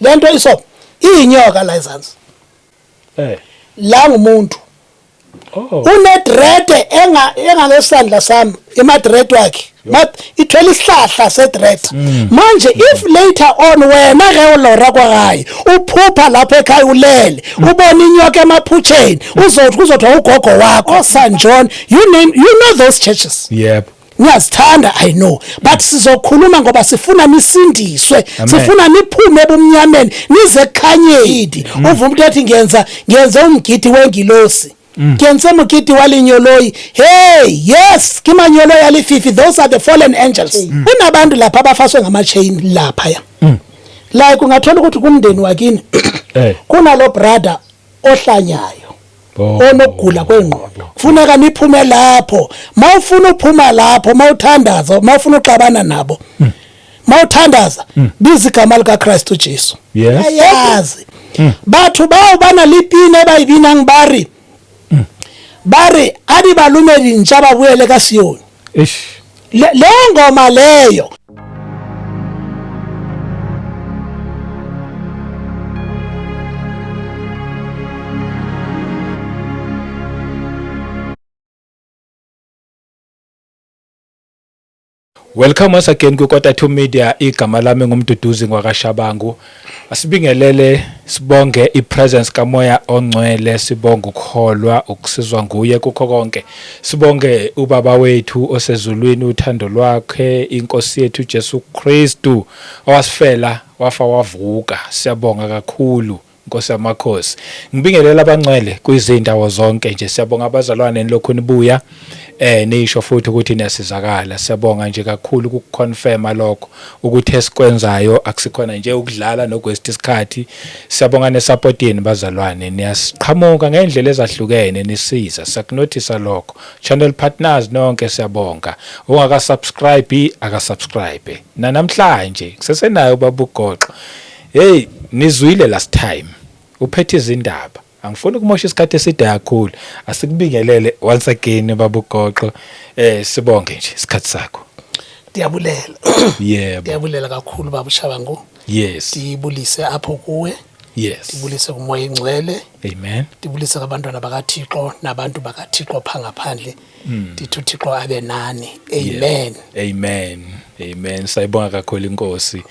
lento iso inyoka la izansi la ngumuntu unedrede engalesandla sami imadrede wakhe ithwele isihlahla sedrede manje if later on wena ke ulora kwakayi uphupha lapha ekhaya ulele ubona inyoka emaphutsheni uzothwa ugogo wakho St John you know those churches ngiyazithanda I know but sizokhuluma ngoba sifuna nisindiswe sifuna niphume ebumnyameni nize ekhanyeni uvume ukuthi ngenza umgidi wengilosi ngenze umgidi walinyoloyi hey yes kimanyoloyi alififi those are the fallen angels kunabantu lapha abafaswe ngama-chain lapha ya like ungathola ukuthi kumndeni wakini kunalo brother ohlanyayo onokugula kwengqondo kufuneka niphume lapho mawufuna uphuma lapho mawuthandaza mawufuna uxabana nabo mawuthandaza biza igama lika Kristu Jesu yazi bathu bawubana lipine bayibina ngibari bari adi balumeli ntsha babuyele kaSiyoni le ngoma leyo Welcome once again kuKota 2 Media. Igama lami ngumduduzi ngwakaShabangu. Asibingelele sibonge ipresence kaMoya Ongcwele, sibonge ukukholwa ukusizwa nguye kukho konke. Sibonge ubaba wethu osezulwini, uthando lwakhe, inkosi yethu Jesu Kristu owasifela wafa wavuka. Siyabonga kakhulu Nkosi yamakhosi. Ngibingelela abangcwele kuyizindawo zonke nje. Siyabonga abazalwane nilokhu nibuya nisho futhi ukuthi niyasizakala. Siyabonga nje kakhulu ukuconfirma lokho ukuthi esikwenzayo akusikhona nje ukudlala nogwesti isikhathi. Siyabonga nesupport yenu bazalwane, niyasiqhamuka ngendlela ezahlukene nisiza. Siyakunothisa lokho. Channel partners nonke siyabonga. Ungaka subscribe akasubscribe. Namhlanje kusesenayo baba uGoqo. Hey, nizwile last time uphethe izindaba. Angifuni ukumosha isikhathi eside kakhulu. Asikubingelele once again baba uGoqo. Sibonge nje isikhathi sakho. Ndiyabulela. Yebo. Ndiyabulela kakhulu baba Shabangu. Yes. Ndibulise apho kuwe. Yes. Ndibulise kuMoya Ongcwele. Amen. Ndibulise abantwana bakaThixo nabantu bakaThixo phangaphandle. Ndithi uThixo abe nani. Amen. Amen. Amen. Sayibonga kakhulu inkosi.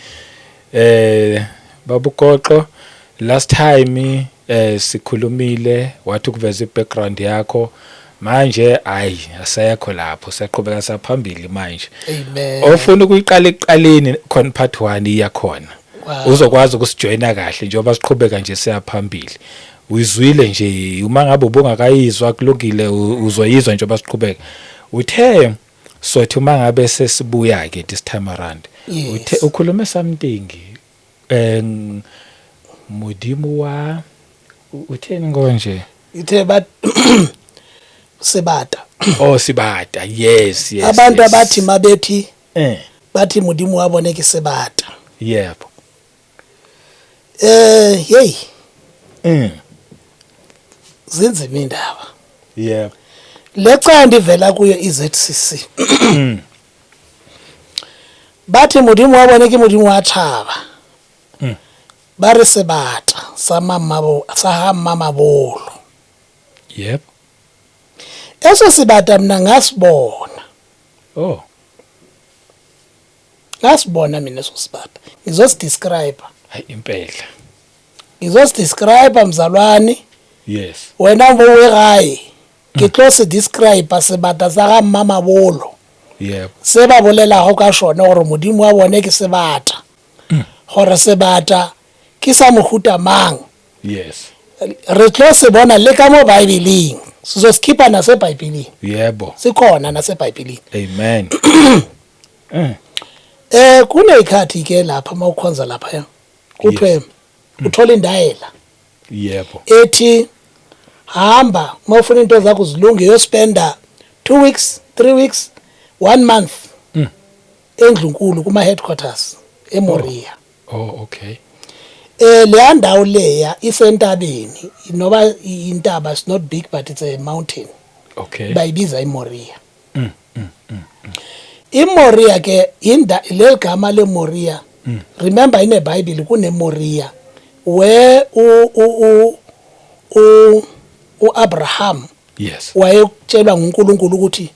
Baba uGoqo, last time sikhulumile wathi ukuveza ibackground yakho, manje asayakho lapho, siyaqhubeka saphambili manje. Amen. Ofuna ukuyiqala eqaleni khona part 1 iyakhona. Uzokwazi ukusijoyina kahle njengoba siqhubeka nje siyaphambili. Uyizwile nje uma ngabe ubungakayizwa kulungile uzoyizwa njengoba siqhubeka. Uthe sothi uma ngabe sesibuya ke this time around. Uthe ukhulume something Modimo wa utheni ngonje ithe bat Sibata. Oh Sibata, yes. Abantu abathi mabethi bathi Modimo waboneke Sibata. Yebo. Hey. Zinzima indaba. Yebo. Leca ndivela kuyo iZCC. Bathi Modimo waboneke Modimo wathaba. Bare Sibata sahamba bolo. Yep. Eso Sibata mina ngasibona. Oh. Ngasibona mina eso Sibata. Ngizosdescribe. Hayi impela. Ngizosdescribe mzalwane. Yes. Wena mbowegayi. Ngiclose describe Sibata sahamba bolo. Yep. Seba bolela ho ka shona gore Modimo wa bone ke Sibata. Gore Sibata ke sa mohuta mang. Yes. Re tlo se bona le ka mo Bibeleng. Sizoskipa na se Bibeleng. Yebo. Sikhona na se Bibeleng. Amen. Kune ikhathi ke lapha mawukhonza lapha ya. Kuthiwe uthola indayela. Yebo. Ethi hamba mawufuna into zakho zilunge yospenda 2 weeks, 3 weeks, 1 month. Endlunkulu kuma headquarters eMoria. Oh okay. Le ndawo leya isentabeni noba intaba, it's not big but it's a mountain. Okay. Bayibiza iMoria. iMoria ke le gama leMoria. Remember in the Bible kune Moria where uAbraham Yes. wayekutshelwa nguNkulunkulu ukuthi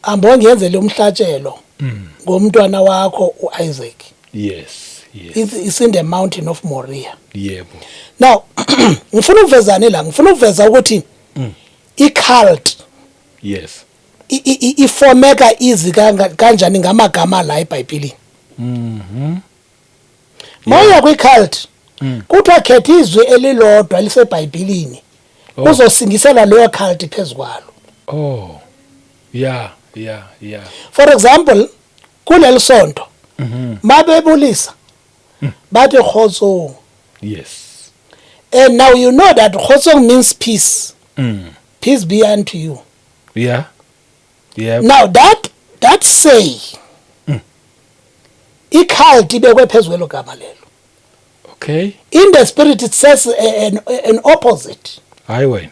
ambongenzele umhlatshelo ngomntwana wakho uIsaac. Yes. Yes. It's in the mountain of Moriah. Yebo. Now ngifuna ukuvezana la, ngifuna ukuveza ukuthi i-cult Yes. ifomeka izi kanjani ngamagama la eBhayibhelini. Mawuya kwi-cult kuthiwa khetha izwi elilodwa liseBhayibhelini uzosingisela leyo cult phezkwalo. Oh. Yeah. For example, kuleli sonto mabebulisa bathi khotso. Yes. And now you know that khotso means peace. Peace be unto you. Yeah. Now that say i-cult ibekwe phezulu gama lelo. Okay. In the spirit it says an opposite. Highway.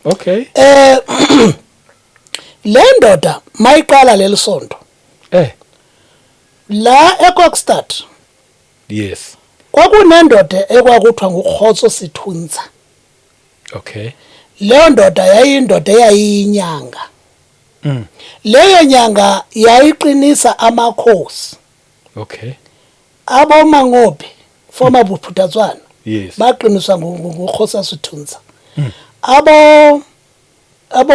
Okay. Le ndoda mayiqala leli sonto la eKokstad. Yes. Kwakunendoda ekwakuthiwa nguKhotso Sithunza. Okay. Leyo ndoda yayindoda eyayiyinyanga. Leyo nyanga yayiqinisa amakhosi. Okay. Abomangobe former Buphutatswana. Yes. Baqiniswa nguKhotso Sithunza. Abo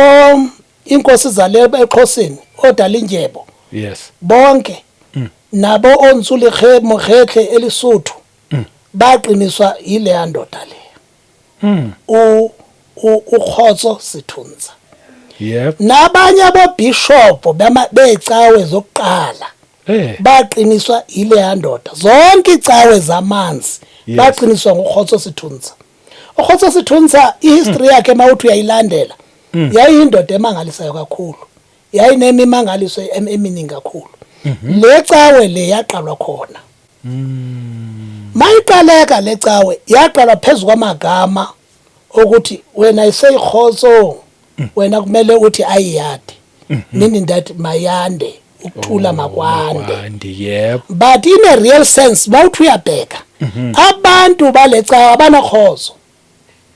inkosi zalebe eXhoseni oDalindyebo. Yes. Bonke nabo ontsuli Mogekhle elisuthu baqiniswa ile ndoda le. uKhotso Sithunza. Yep. Nabanye abobishop becawe zokuqala baqiniswa ile ndoda. Zonke icawe zamanzi baqiniswa nguKhotso Sithunza. uKhotso Sithunza ihistory yakhe mawuthi uyayilandela yayindoda emangalisayo kakhulu. Yayinemimangaliso eminingi kakhulu. Le cawe le yaqalwa khona. Mayiqaleka le cawe yaqalwa phezulu kwamagama ukuthi wena iseyikhotso wena kumele uthi ayiyade. Meaning that mayande ukuthula makwande. Yep. But in a real sense mawuthi uyabheka abantu balecawa abanakhozo.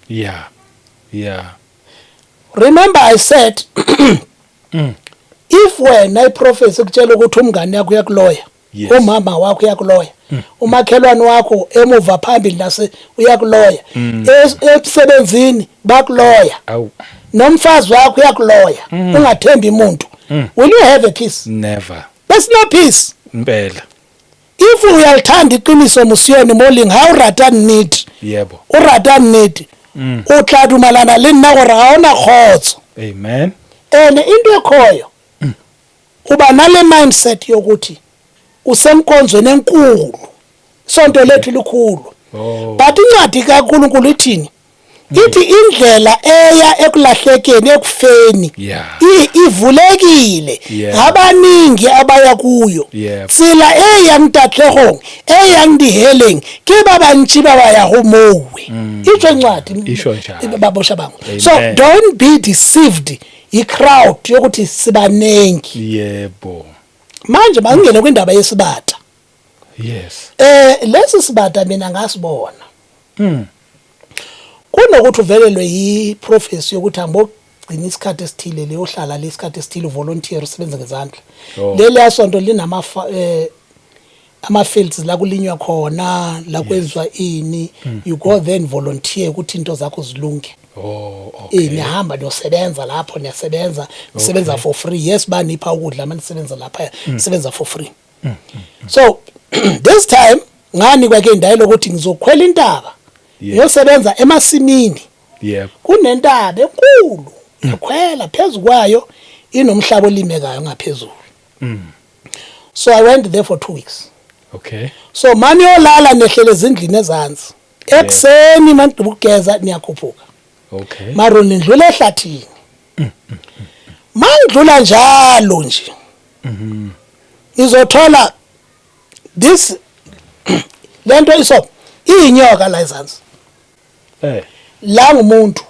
Yeah. Remember I said if wena iprofesi kutshela ukuthi umngane yakho uyakuloya, umama wakho uyakuloya, umakhelwane wakho emuva phambili nase uyakuloya, emsebenzini bakuloya, nomfazi wakho uyakuloya, ungathembi umuntu, will you have a peace? Never. There's no peace. Impela. If uyalithanda iqiniso musiyoni moling ha uratan need. Yebo. Uratan need. Utladumalana lena gore ha ona khotso. Amen. Into ekhoyo uba nale mindset yokuthi usemkonzweni enkulu sonto lethu likhulu. But incwadi kaNkulunkulu ithini? Ithi indlela eya ekulahlekeni ekufeni ivulekile abaningi abaya kuyo. Tsela eyangitatlehong eyangidiheleng ke babantshi ba ya ho mowe. Itsho incwadi babosha bangu. So don't be deceived i-crowd yokuthi sibanengi. Yebo. Manje mangene kwindaba yesibata. Yes. Lesi sibata mina ngasibona. Kunokuthi uvelelwe yiprofesi yokuthi ambogcina isikhathi esithile leyohlala lesikhathi esithile volunteer usebenza ngezandla. Leli yasonto linama ama-fields la kulinywa khona la kwenziwa ini, you go then volunteer ukuthi into zakho zilunge. Okay. Nihamba niyosebenza lapho, nisebenza for free. Yes banipha ukudla manisebenza lapha nisebenza for free. So this time ngani kwake indayelo ukuthi ngizokhwela intaba ngiyosebenza emasimini. Kunentaba enkulu yakhwela phezukwayo inomhlaba olimekayo ngaphezulu. So I went there for 2 weeks. Okay. So mani yolala nehlele ezindlini ezansi. Ekseni mandibukeza niyakhuphuka. Okay. Maro nindlula ehlathini. Mandlula njalo nje. Izothola this lento iso inyoka la izansi. La ngumuntu.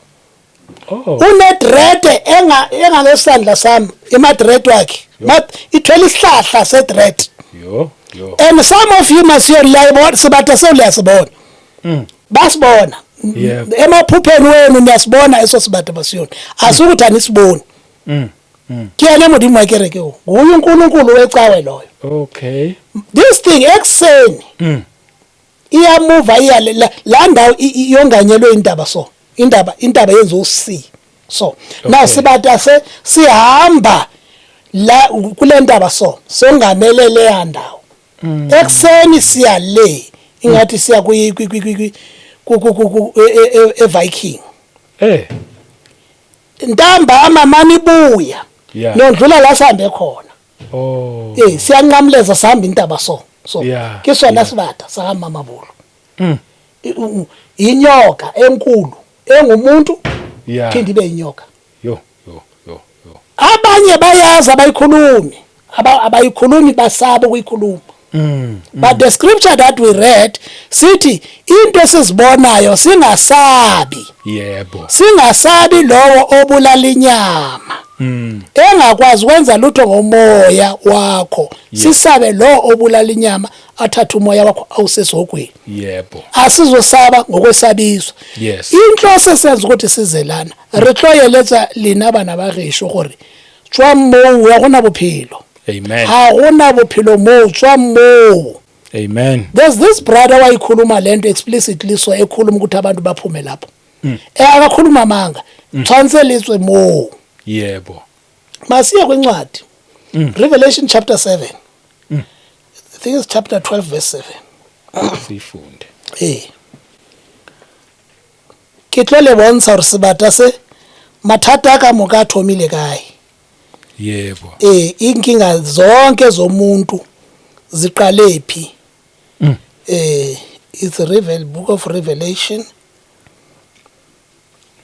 Unedrede engangesandla sami emadrede wakhe. Ithwele isihlahla sedrede. Yo. And some of you must hear live sibata sewuyasibona. basibona Yep. emaphupheni wenu niyasibona eso sibatha basiyona asukuthi anisiboni kuyena modimo wakereke nguye uNkulunkulu wecawe loyo. Okay. This thing ekseni iyamuva iyale la ndawo iyonganyelwe indaba so indaba yenza uC so now sibatha sihamba la kule ndaba so songamelele yandawo ekseni siya le ingathi siya eViking ntamba amamani ibuya nondlula la sihambe khona siyanqamleza sihamba intaba so kisona sibatha sahamba amabulu inyoka enkulu engumuntu phinde ibe inyoka yo abanye bayazi abayikhulumi basaba ukuyikhuluma. But the scripture that we read sithi into esizibonayo singasabi. Yebo. Singasabi lowo obulala inyama. Engakwazi ukwenza lutho ngomoya wakho. Sisabe lo obulala inyama athatha umoya wakho awusesogweni. Yebo. Asizosaba ngokwesabizwa. Yes. Inhloso esenza ukuthi sizelana. Retloyeletsa lina bana ba resho gore tswa mo ya gona bophelo. Amen. Agona bophelo mo tswa mo. Amen. There's this brother wayikhuluma lento explicitly so ekhuluma ukuthi abantu baphume lapho. Akakhuluma manga. Translate mo. Yebo. Masiya kwencwadi. Revelation chapter 7. I think it's chapter 12 verse 7. Sifunde. Ke tlole bontsha re sebata se mathata ka moka thomile kae. Yebo. Inkinga zonke zomuntu ziqale phi? It's a book of Revelation.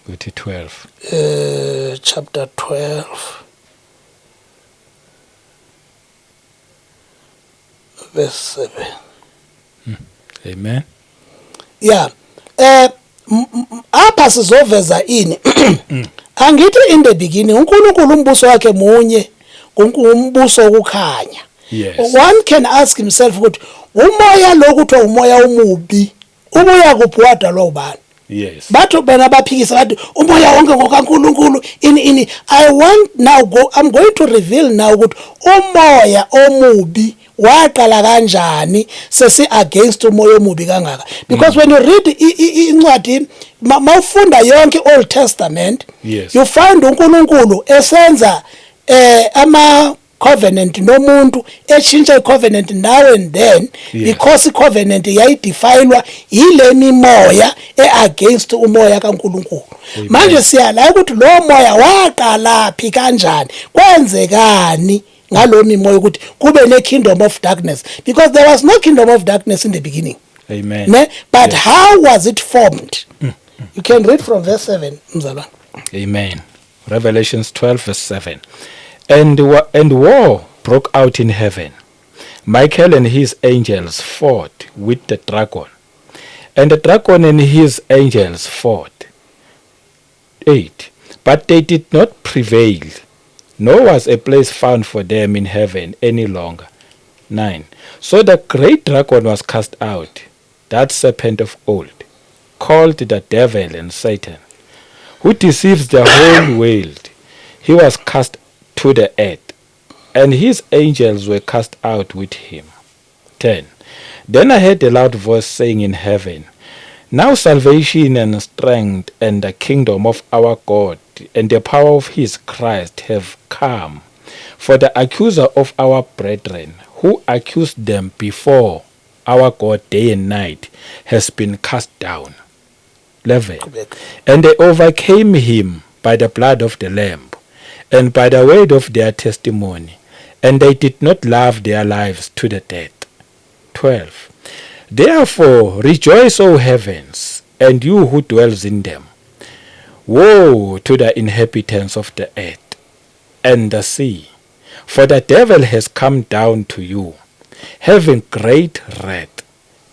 12. Chapter 12. Verse 7. Amen. Yeah. Apha sizoveza ini. Angithi in the beginning uNkulunkulu umbuso wakhe munye umbuso okukhanya. Yes. One can ask himself ukuthi umoya lokuthi umoya umubi ubuya kuphi lo bani? Yes. Batho bena baphikisa bathi umoya wonke ngokaNkulunkulu ini I'm going to reveal now ukuthi umoya omubi waqala kanjani sesi against umoya omubi kangaka because when you read incwadi mawufunda yonke Old Testament you find uNkulunkulu esenza ama covenant nomuntu echinja icovenant now and then because icovenant yayidefilwa yile mimoya against umoya kaNkulunkulu. Manje siyala ukuthi lo moya waqala phi kanjani kwenzekani ngalo mimoya ukuthi kube ne kingdom of darkness because there was no kingdom of darkness in the beginning. Amen. But how was it formed? You can read from verse 7 mzalwane. Amen. Revelations 12 verse 7. And war broke out in heaven. Michael and his angels fought with the dragon. And the dragon and his angels fought. 8. But they did not prevail, nor was a place found for them in heaven any longer. 9. So the great dragon was cast out, that serpent of old, called the devil and Satan, who deceives the whole world. He was cast to the earth, and his angels were cast out with him. 10. Then I heard a loud voice saying in heaven, Now salvation and strength and the kingdom of our God and the power of his Christ have come. For the accuser of our brethren, who accused them before our God day and night, has been cast down. 11. And they overcame him by the blood of the Lamb, and by the word of their testimony, and they did not love their lives to the death. 12. Therefore rejoice, O heavens, and you who dwells in them. Woe to the inhabitants of the earth and the sea, for the devil has come down to you, having great wrath,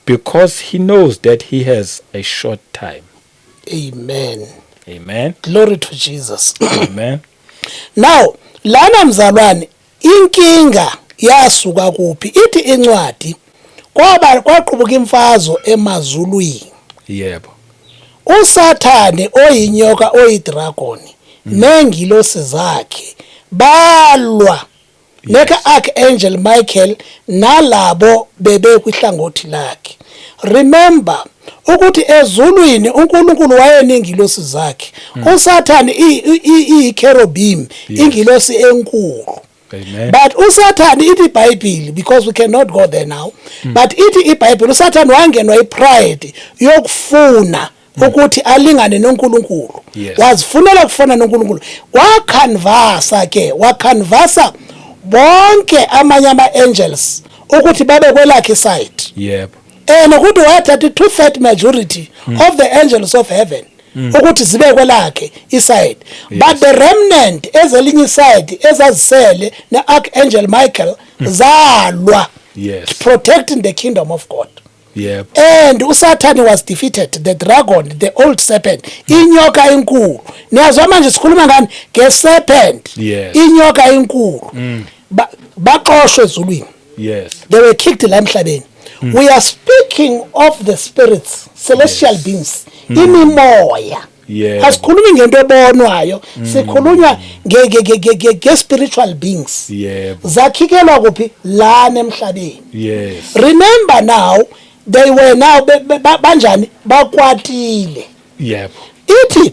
because he knows that he has a short time. Amen. Amen. Glory to Jesus. Amen. Now lana mzalwane inkinga yasuka kuphi ithi incwadi kwaqhubeka imfazo emazulwini yebo uSathane oyinyoka oyidragon nengilosi zakhe balwa neka archangel Michael nalabo bebe kwihlangothi lakhe. Remember ukuthi ezulwini uNkulunkulu wayenengilosi zakhe, uSathane icherubim ingilosi enkulu. Amen. But uSathane ithi iBhayibheli, because we cannot go there now, but ithi iBhayibheli uSathane wangenwa ipride yokufuna ukuthi alingane noNkulunkulu. Yes. Wazifunela ukufana noNkulunkulu, wacanvasa bonke amanye ama-angels ukuthi babe kwelakhe side. yebo Nokuthi wathatha i-2/3 majority of the angels of heaven ukuthi zibe kwelakhe iside. But the remnant ezelinye iside ezazisele ne-archangel Michael zalwa, yes protecting the kingdom of God. yebo And uSathane was defeated, the dragon, the old serpent, inyoka enkulu. Niyazwa manje sikhuluma ngani nge-serpent, Yes. inyoka enkulu. Baqoshwe ezulwini. yes They were kicked la emhlabeni. We are speaking of the spirits, celestial beings, imimoya. Yebo. Asikhulumi ngento ebonwayo, sikhulunywa nge-spiritual beings. yebo Zakhikelwa kuphi lana emhlabeni. yes Remember now, they were now banjani bakwatile. yebo Ithi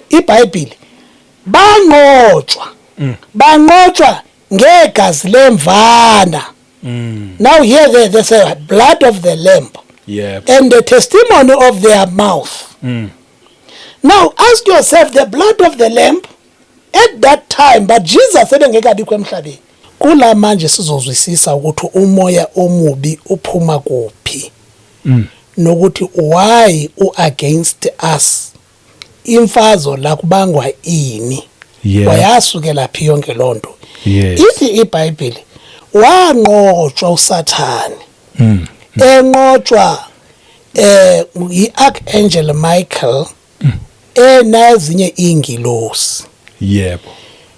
iBhayibheli banqotshwa ngegazi lemvana. Now here they say blood of the lamb yebo and the testimony of their mouth. Now ask yourself, the blood of the lamb at that time, but Jesus ebengekabikho emhlabeni. Kula manje sizozwisisa ukuthi umoya omubi uphuma kuphi. Nokuthi why against us. Imfazo la kubangwa ini. Yeah. Wayasukela phi yonke lonto. Yes. Ithi iBhayibheli wanqotshwa uSathane. Enqotshwa iArchangel Michael enazinye ingilosi. yebo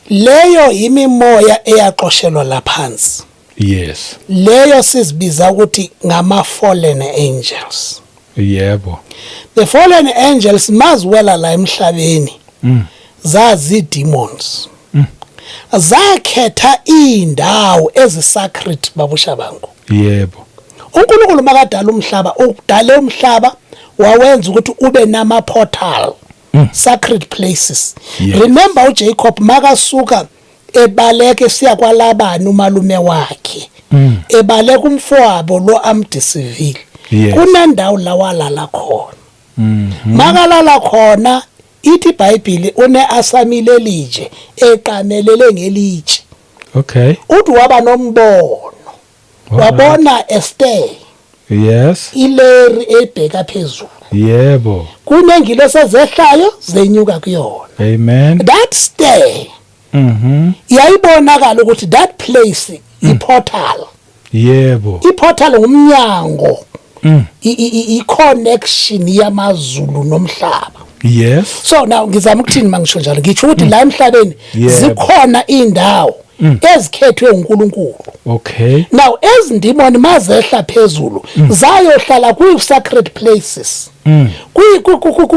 Leyo imimoya eyaqoshelwa laphansi. yes Leyo sizibiza ukuthi ngama fallen angels. yebo The fallen angels maziwela la emhlabeni. Zazi demons. Zakhetha indawo ezisacred babusha bangu. yebo uNkulunkulu makadala umhlaba, ukudala umhlaba wawenza ukuthi ube nama portal, sacred places. Yes. Remember uJacob makasuka ebaleke siya kwaLabani umalume wakhe. Ebaleka umfowabo lo amdisivile. Yes. Kunendawo la walala khona. Makalala khona ithi iBhayibheli uneasamile lije eqamelele ngelitshe. okay Uthi waba nombono. Wabona Esther yes ileri ebheka phezulu. yebo Kunengilosi ezehlayo zenyuka kuyona. amen That stair yayibonakala ukuthi that place iportal. yebo Iportal ngumnyango. I-connection yamazulu nomhlaba. yes So now ngizama ukuthini mangisho njalo, ngisho ukuthi la emhlabeni Yebo. zikhona indawo ezikhethwe uNkulunkulu. okay Now ezindimoni mazehla phezulu zayohlala kwi-sacred places.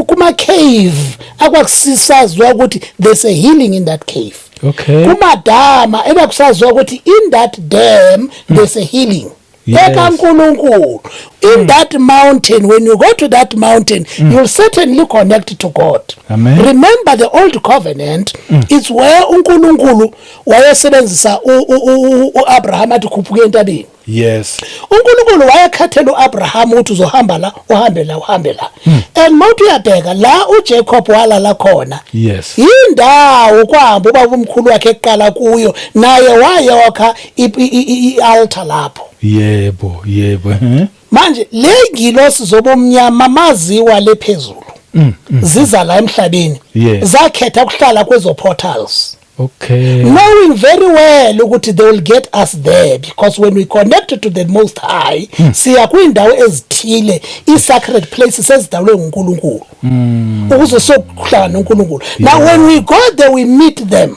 Kuma cave akwakusisazwa ukuthi there's a healing in that cave. okay Kumadama ebakusazwa ukuthi in that dam there's a healing. Yes. EkaNkulunkulu. In that mountain, when you go to that mountain, you'll certainly connect to God. Amen. Remember the old covenant, it's where uNkulunkulu wayesebenzisa uAbraham athi khuphuka entabeni. yes uNkulunkulu wayekhathela uAbraham ukuthi uzohamba la, uhambe la, uhambe la. And mawuthi uyabheka la uJacob walala khona. yes Indawo kwahamba ubaba omkhulu wakhe eqala kuyo, naye wayokha i-altar lapho. yebo yebo Manje lengilosi zobumnyama maziwa lephezulu ziza la emhlabeni, Yes. zakhetha ukuhlala kwezo portals, okay knowing very well ukuthi they will get us there, because when we connect to the most high siya kwindawo ezithile, i-sacred places ezidalwe nguNkulunkulu ukuze sokuhlala noNkulunkulu. Now when we go there we meet them.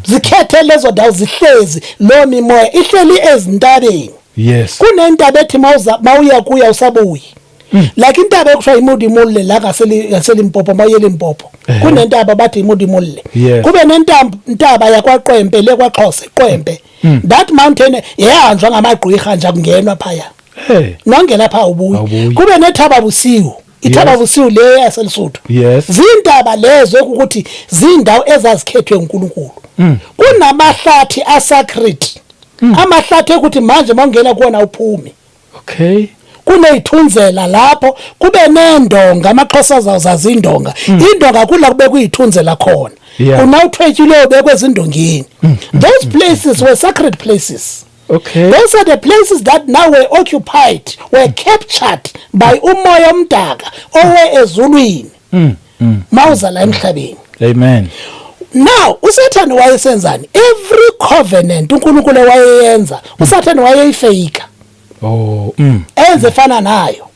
Zikhethe lezo ndawo zihlezi lo mimoya ihleli ezintabeni. yes Kunentaba ethi mawuya kuya usabuyi. like intaba ekuthiwa imudimule la ngaselimpopo mayelimpopo kunentaba bathi imudimule kube nentaba yakwaQwempe lekwaXhosa iQwempe that mountain yahanjwa ngamagqwirha nje kungenwa phaya nongena pha ubuye kube nethaba busiwu ithaba busiwu le yaselisuthu zindaba lezo ukuthi zindawo ezazikhethwe uNkulunkulu kunamahlathi asacred amahlathi ukuthi manje mawungena kuona uphumi kuneyithunzela lapho kube nendonga amaXhosa zazazi indonga indonga kula kube kuyithunzela khona unawuthwetshile bekwezindongeni those places were sacred places. Those are the places that now were occupied, were captured by umoya omdaka owe ezulwini mawuza la emhlabeni. Amen. Now uSathane wayesenzani? Every covenant uNkulunkulu wayeyenza uSathane wayeyifake. Enze fana nayo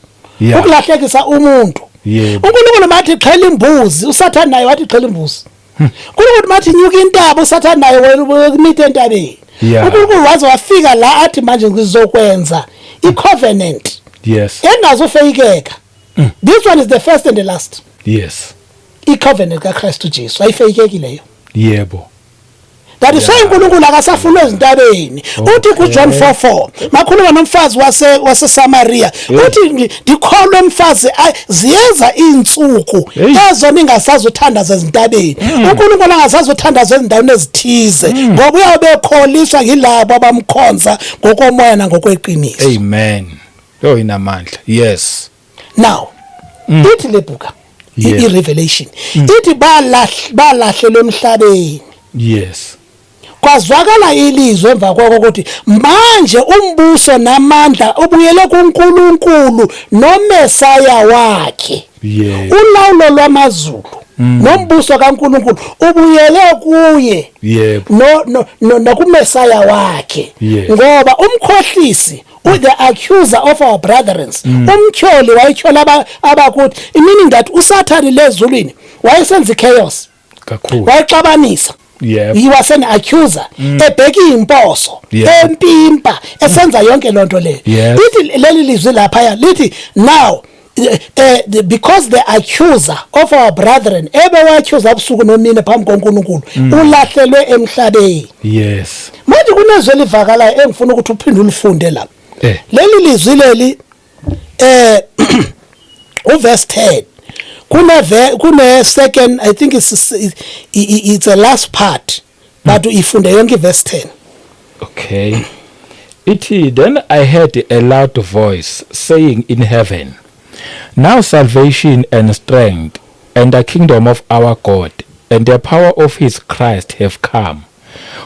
ukulahlekisa umuntu. uNkulunkulu mathi xhela imbuzi uSathane naye wathi xhela imbuzi. uNkulunkulu mathi nyuka intaba uSathane naye wemithe entabeni. uNkulunkulu waze wafika la athi manje ngizokwenza icovenant engazofeyikeka. This one is the first and the last. Icovenant kaKristu Jesu ayifeyikekileyo. That is why uNkulunkulu akasafuna ezintabeni. Uthi kuJohn 4:4 makhuluma nomfazi wase Samaria uthi ndikholwe umfazi ziyeza izinsuku ezona ingasazothandaza ezintabeni. uNkulunkulu angasazothandaza ezindaweni ezithize ngoba uyabe ekholiswa yilabo abamkhonza ngokomoya nangokweqiniso. Amen. Lo inamandla. Yes. Now ithi lebhuka iRevelation ithi balahlelwe emhlabeni. Kwazwakala ilizwe emva kwako ukuthi manje umbuso namandla ubuyele kuNkulunkulu noMesaya wakhe. Ulawulo lwamazulu nombuso kaNkulunkulu ubuyele kuye. No kuMesaya wakhe. Ngoba umkhohlisi the accuser of our brethren umtyholi wayityhola abakuthi meaning that uSathane lezulwini wayesenza chaos kakhulu wayixabanisa. He was an accuser ebheka imposo empimpa esenza yonke lonto le lithi leli lizwi lapha lithi now because the accuser of our brethren ebewaaccuser abusuku nomini phambi koNkulunkulu ulahlelwe emhlabeni. Manje kunezwe livakalayo engifuna ukuthi uphinde ulifunde lapha. Leli lizwi leli uverse 10 kune second I think it's a last part but ifunde yonke verse 10. Then I heard a loud voice saying in heaven, now salvation and strength and the kingdom of our God and the power of his Christ have come.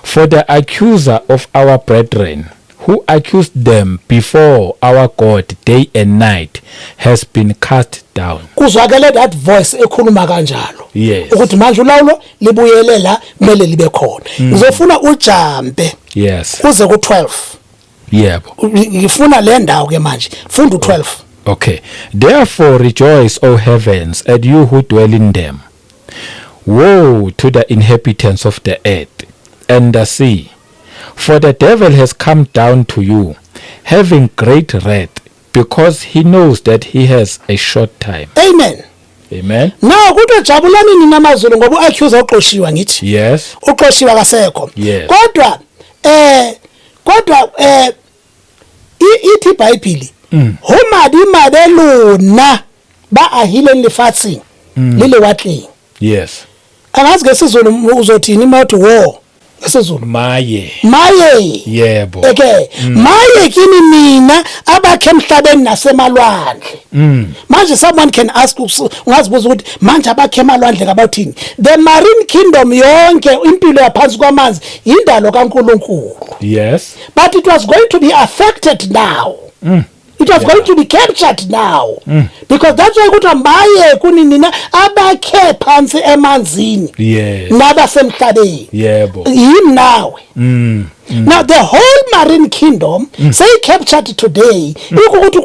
For the accuser of our brethren who accused them before our God day and night has been cast down. Kuzwakele that voice ekhuluma kanjalo. Ukuthi manje ulawulo libuyele la kumele libe khona. Ngizofuna ujampe. Kuze ku12. Ngifuna le ndawo ke manje. Funda u12. Therefore rejoice, O heavens, and you who dwell in them. Woe to the inhabitants of the earth and the sea. For the devil has come down to you, having great wrath, because he knows that he has a short time. Amen. Now kuthi jabulani nina amazulu ngoba uaccuse uqoshiwa ngithi. Uqoshiwa kasekho. Kodwa ithi iBhayibheli homadi mabeluna ba ahile lifatsing lile watling. Angazi ngesizulu uzothini mawuthi war. Maye. Maye kini mina abakhe emhlabeni nasemalwandle. Manje someone can ask ungazibuza ukuthi manje abakhe emalwandle ngabathini? The marine kingdom yonke impilo yaphansi kwamanzi indalo kaNkulunkulu. But it was going to be affected now. It was going to be captured now. Because that's why kuthi maye kuni nina abakhe phansi emanzini. Nabasemhlabeni. Yimi nawe. Now the whole marine kingdom say captured today ukuthi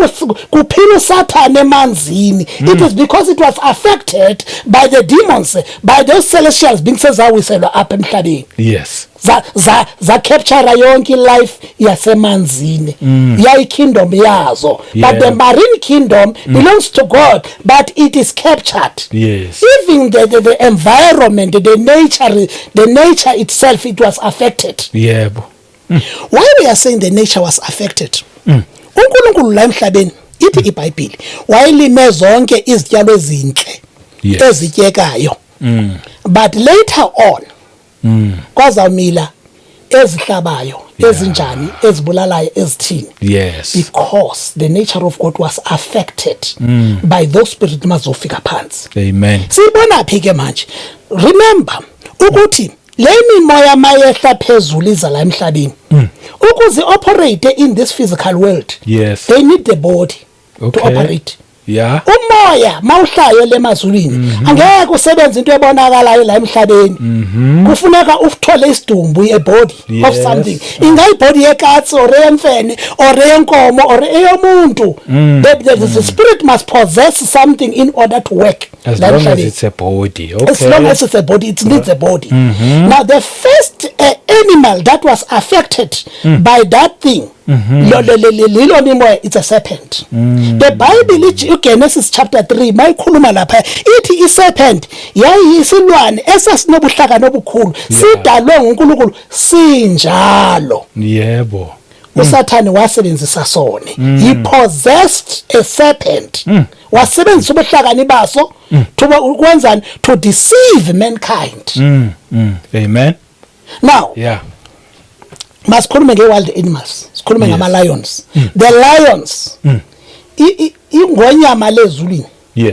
kuphila Satan emanzini. It is because it was affected by the demons, by those celestials being sezawiselwa apha emhlabeni. Yes. za capture yonke life yasemanzini yayi kingdom yazo. But the marine kingdom belongs to God, but it is captured. Yes. Even the environment, the nature itself, it was affected. Yebo. Why we are saying the nature was affected? uNkulunkulu la emhlabeni ithi iBhayibheli wayelime zonke izityalo ezinhle ezityekayo. But later on kwazamila ezihlabayo ezinjani ezibulalayo ezithini. Yes. Because the nature of God was affected by those spirits mazofika phansi. Amen. Sibona phi ke manje? Remember ukuthi le mimoya mayehla phezulu iza la emhlabeni ukuze operate in this physical world. Yes. They need the body to operate. Yeah. Umoya mawuhlayo lemazulwini angeke usebenze into ebonakalayo la emhlabeni. Kufuneka uthole isidumbu body of something. Ingayi body yekatsi or yemfene or yenkomo or eyomuntu. The spirit must possess something in order to work. As long as it's a body. Okay. As long as it's a body, it needs a body. Now the first animal that was affected by that thing, it's a serpent. The Bible, Genesis chapter 3, mayikhuluma lapha ithi iserpent yayiyisilwane esasinobuhlaka nobukhulu sidalwe nguNkulunkulu sinjalo. Yebo. uSathane wasebenzisa sone. He possessed a serpent. Wasebenzisa ubuhlakani baso ukwenza to deceive mankind. Amen. Now, masikhulume nge-wild animals. Sikhulume ngama lions. The lions ingonyama lezulwini.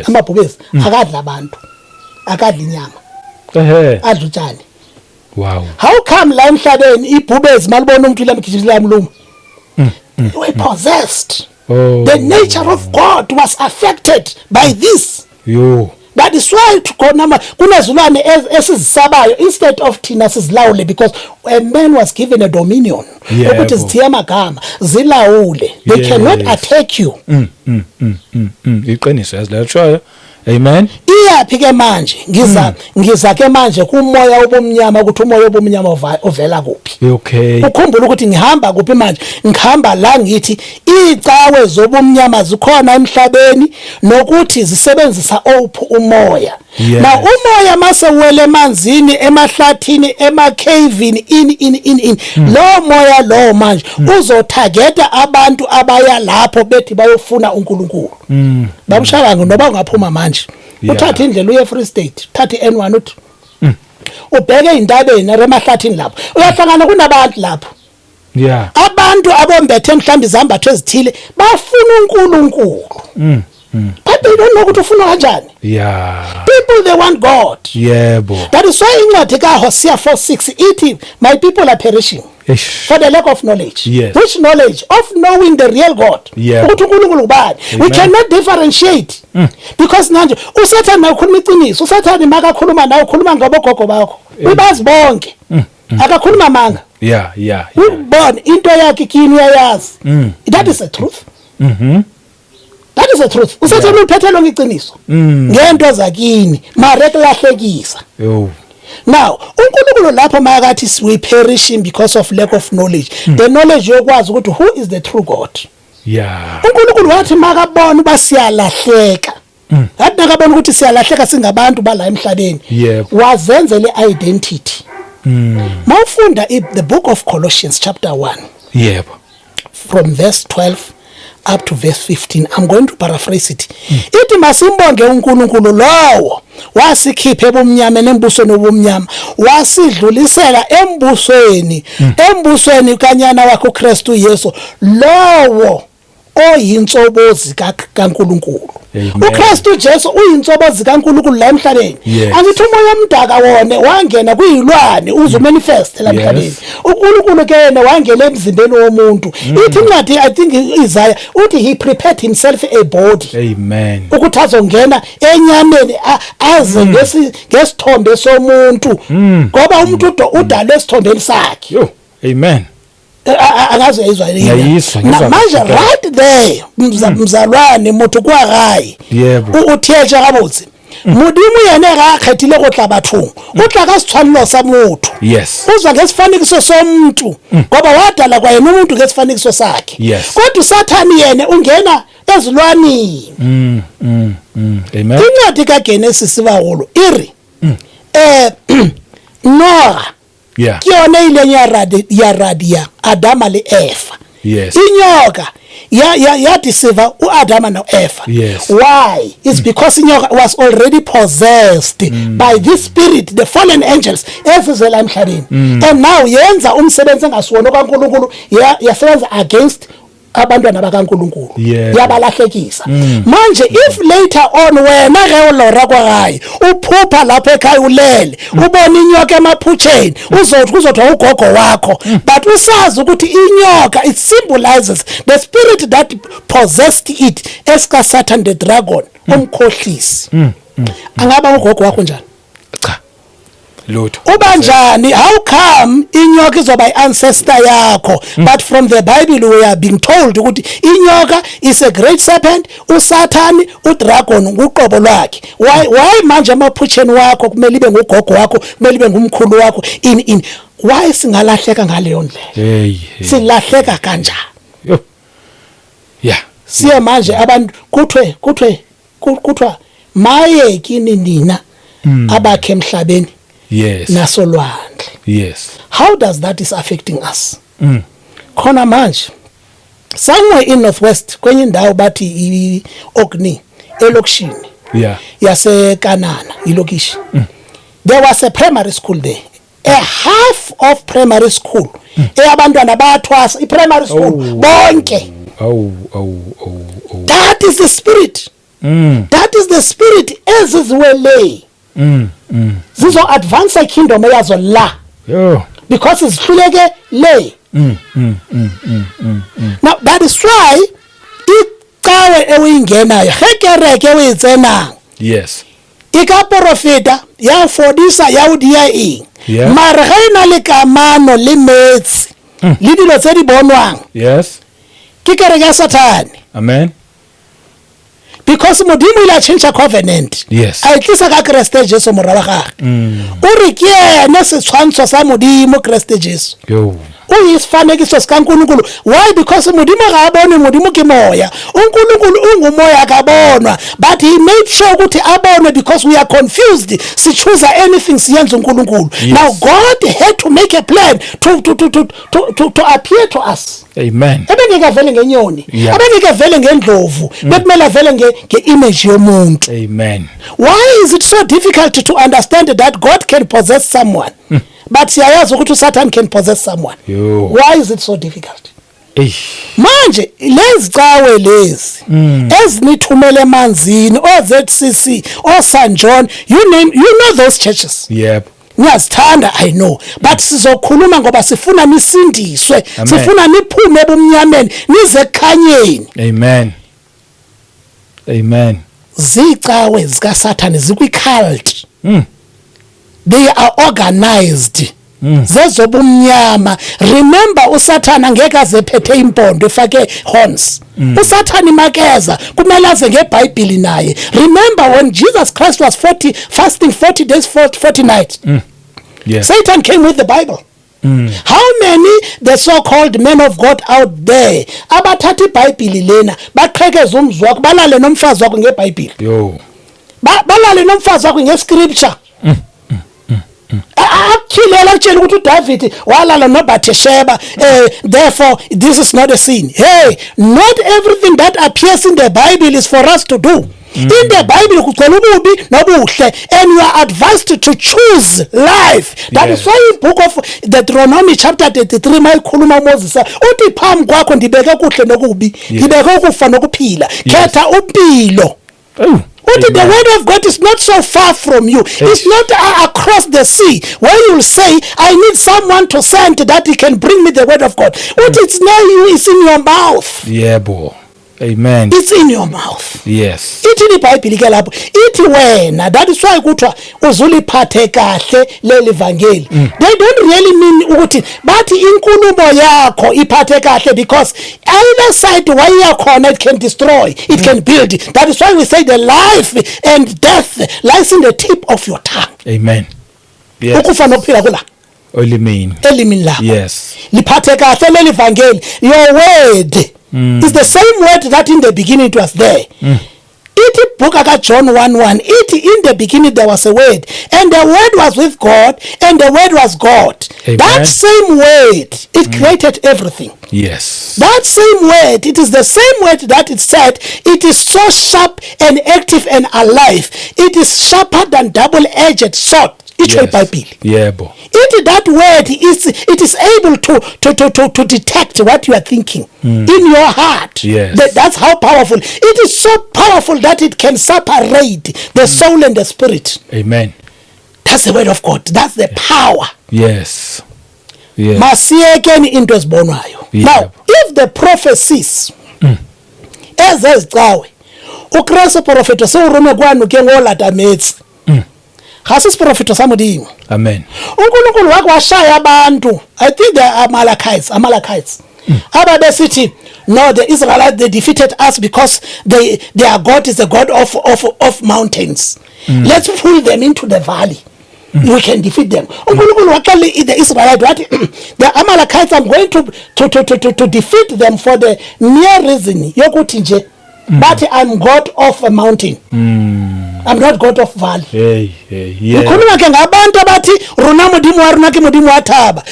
Amabhubezi akadla abantu. Akadla inyama. Adla utshani. Wow. How come la emhlabeni ibhubezi malibona umuntu lamgijizela mlumo? We possessed. The nature of God was affected by this. That is why kunezulwane esizisabayo instead of thina sizilawule, because a man was given a dominion. Ukuthi zithiya amagama zilawule. They cannot attack you. Iqiniso yazilatshoyo. Amen. Iyaphi ke manje ngiza ke manje kumoya obumnyama ukuthi umoya obumnyama ovela kuphi. Okay. Ukhumbula ukuthi ngihamba kuphi manje? Ngihamba la ngithi icawe zobumnyama zikhona emhlabeni nokuthi zisebenzisa ophu umoya. Na umoya mase wele emanzini emahlathini emakavini in lo moya lo manje uzotargeta abantu abaya lapho bethi bayofuna uNkulunkulu. Babushabango noba ungaphuma manje uthatha indlela uye Free State, uthatha iN1 uthi ubheke intabeni emahlathini lapho uyahlangana kunabantu lapho. Abantu abombethe mhlambi izambatho ezithile bafuna uNkulunkulu. But they don't know ukuthi ufuna kanjani. People, they want God. That is why incwadi kaHosea 4:6 ithi my people are perishing for the lack of knowledge. Which knowledge? Of knowing the real God. Ukuthi uNkulunkulu ubani. We cannot differentiate. Because manje uSathane ukhuluma iqiniso. uSathane makakhuluma nawe ukhuluma ngabogogo bakho. Ubazi bonke. Akakhuluma manga. Ubone into yakhe kini uyayazi. That is the truth. That is the truth. Usathane uphethelwe ngeqiniso ngento zakini mara ekulahlekisa. Now uNkulunkulu lapho makathi we perishing because of lack of knowledge. The knowledge yokwazi ukuthi who is the true God. uNkulunkulu wathi makabona basiyalahleka. Athi nakabona ukuthi siyalahleka singabantu bala emhlabeni. Wazenzele identity. Mawufunda the book of Colossians chapter 1. From verse 12 up to verse 15. I'm going to paraphrase it. Ithi masimbonge uNkulunkulu lowo wasikhipha ebumnyameni embusweni obumnyama wasidlulisela embusweni kanyana wakho Kristu Yesu lowo oyinsobozi kaNkulunkulu. uKristu Jesu uyinsobozi kaNkulunkulu la emhlabeni. Angithi umoya omdaka wona wangena kuyilwane uzomanifest la emhlabeni. uNkulunkulu ke yena wangena emzimbeni womuntu. Ithi incwadi I think Isaiah uthi he prepared himself a body. Amen. Ukuthi azongena enyameni aze ngesithombe somuntu ngoba umuntu udalwe esithombeni sakhe. Amen. angaze uyizwa Ngiyayizwa, ngizwa manje kahle. right there mzalwane motho kwa gae Yebo. o theetša gabotse modimo yena ga a kgethile go tla bathong o tla ka setshwanelo sa motho Yes. uzwa ngesifanekiso somuntu ngoba wadala kwa yena umuntu ngesifanekiso sakhe Yes. kodwa usathani yena ungena ezilwanini Amen. incwadi kaGenesis bawolo iri Noah Yeah. ke yona ile ya radia Adama le Eva Yes. inyoka ya deceive uAdama no Eva. Yes. Why? It's because inyoka was already possessed by this spirit, the fallen angels ezizela emhlabeni, and now yenza umsebenzi engasiwona kaNkulunkulu yasebenza against abantwana bakaNkulunkulu Yeah. yabalahlekisa manje if later on wena ke ulora kwagayi uphupha lapha ekhaya ulele ubona inyoka emaphutsheni kuzothwa ugogo wakho but usazi ukuthi inyoka it symbolizes the spirit that possessed it eska Satan the dragon umkhohlisi angaba ugogo wakho njani Cha. Lutho. ubanjani how come inyoka izoba iancestor yakho but from the Bible we are being told ukuthi inyoka is a great serpent uSatan udragon uqobo lwakhe why manje amaphutsheni wakho kumele ibe ngugogo wakho kumele ibe ngumkhulu wakho in why singalahleka ngaleyo ndlela Hey. silahleka kanjani Yo. Yeah. siye manje abantu kuthwa maye kini nina abakhe emhlabeni Yes. nasolwandle. Yes. How does that is affecting us? Khona manje somewhere in Northwest kwenye indawo bathi Ogni elokishini Yeah. yase Kanana ilokishi. There was a primary school there. A half of primary school eyabantwana bayathwasa I-primary school bonke. Oh. That is the spirit. That is the spirit eziziwele. Zizo advance a kingdom yazo la. Yo. Because it's hluleke le. Now that is why icawe ewingenayo hekereke uyitsena. Yes. Ika profeta ya fodisa ya udia Yeah. mara ga ina le kamano le metsi le dilo tse di bonwang Yes. ke kereke ya Satane Amen. because modimo ile change covenant. Yes. A tlisa ka Kriste Jesu moraba gagwe o re ke ene setshwantsho sa modimo Kriste Jesu Yo. uyisifanekiso sikaNkulunkulu. Why? Because modimo ga abone modimo ke moya uNkulunkulu ungumoya akabonwa but he made sure ukuthi abone because we are confused si choose anything siyenza uNkulunkulu. Yes. Now God had to make a plan to appear to us. Amen. Ebengeke vele ngenyoni Yeah. ebengeke vele ngendlovu bekumele vele ngeimage yomuntu. Amen. Why is it so difficult to understand that God can possess someone but siyayazi ukuthi Satan can possess someone? Yo. Why is it so difficult? Manje lezi cawe lezi ezinithumele emanzini oZCC oSan John you know those churches. Yep. Ngiyazithanda I know but sizokhuluma ngoba sifuna nisindiswe Amen. sifuna niphume ebumnyameni nize ekhanyeni. Amen. Amen. Zicawe zika Satan zikwi-cult. They are organized. Zezobumnyama. Remember uSathana ngeke azephethe impondo efake horns. uSathana imakeza kumele aze ngeBhayibheli naye. Remember when Jesus Christ was fasting 40 days 40 nights. Yes. Satan came with the Bible. How many the so-called men of God out there abathatha iBhayibheli lena baqhekeza umzwa wakho balale nomfazi wakho ngeBhayibheli. Yo. Balale nomfazi wakho ngescripture. Akhilela utshela ukuthi uDavid walala noBathsheba therefore this is not a sin. Hey, not everything that appears in the Bible is for us to do. In the Bible kugcwele ububi nobuhle and you are advised to choose life. That is why in book of Deuteronomy chapter 33 mayikhuluma uMoses uthi phambi kwakho ndibeke kuhle nokubi ndibeke ukufa nokuphila khetha impilo. Uthi the word of God is not so far from you. It's not across the sea where you'll say I need someone to send that he can bring me the word of God. Uthi it's near you, it's in your mouth. Yebo. Amen. It's in your mouth. Yes. Ithi iBhayibheli ke lapho ithi wena, that is why kuthiwa uzuliphathe kahle leli vangeli. They don't really mean ukuthi bathi inkulumo yakho iphathe kahle, because either side why yakhona it can destroy, it can build. That is why we say the life and death lies in the tip of your tongue. Amen. Yes. Ukufa nokuphila kula elimini lakho. Yes. Liphathe kahle leli vangeli. Your word is the same word that in the beginning it was there. Ithi book ka John 1:1, ithi in the beginning there was a word, and the word was with God, and the word was God. Amen. That same word, it created everything. Yes. That same word, it is the same word that it said, it is so sharp and active and alive. It is sharper than double-edged sword. Itsho iBhayibheli. Yebo. That word it is able to detect what you are thinking in your heart. Yes. That's how powerful. It is so powerful that it can separate the soul and the spirit. Amen. That's the word of God. That's the power. Yes. Yes. Masiyekeni into ezibonwayo. Now, if the prophecies ezezicawe uKristu prophet sewurume kwanu ke ngoladametsi. Khasi prophet samudimo. Amen. uNkulunkulu wakwashaya abantu, I think the Amalekites ababesithi no, the Israelites they defeated us because their God is the God of mountains. Let's pull them into the valley. We can defeat them. uNkulunkulu waxela the Israelites what the Amalekites, I'm going to defeat them for the mere reason yokuthi nje but I'm God of a mountain. I'm not God of valley. Yeah. Ukhuluma ke ngabantu abathi rona modimo wa rona ke modimo wa thaba.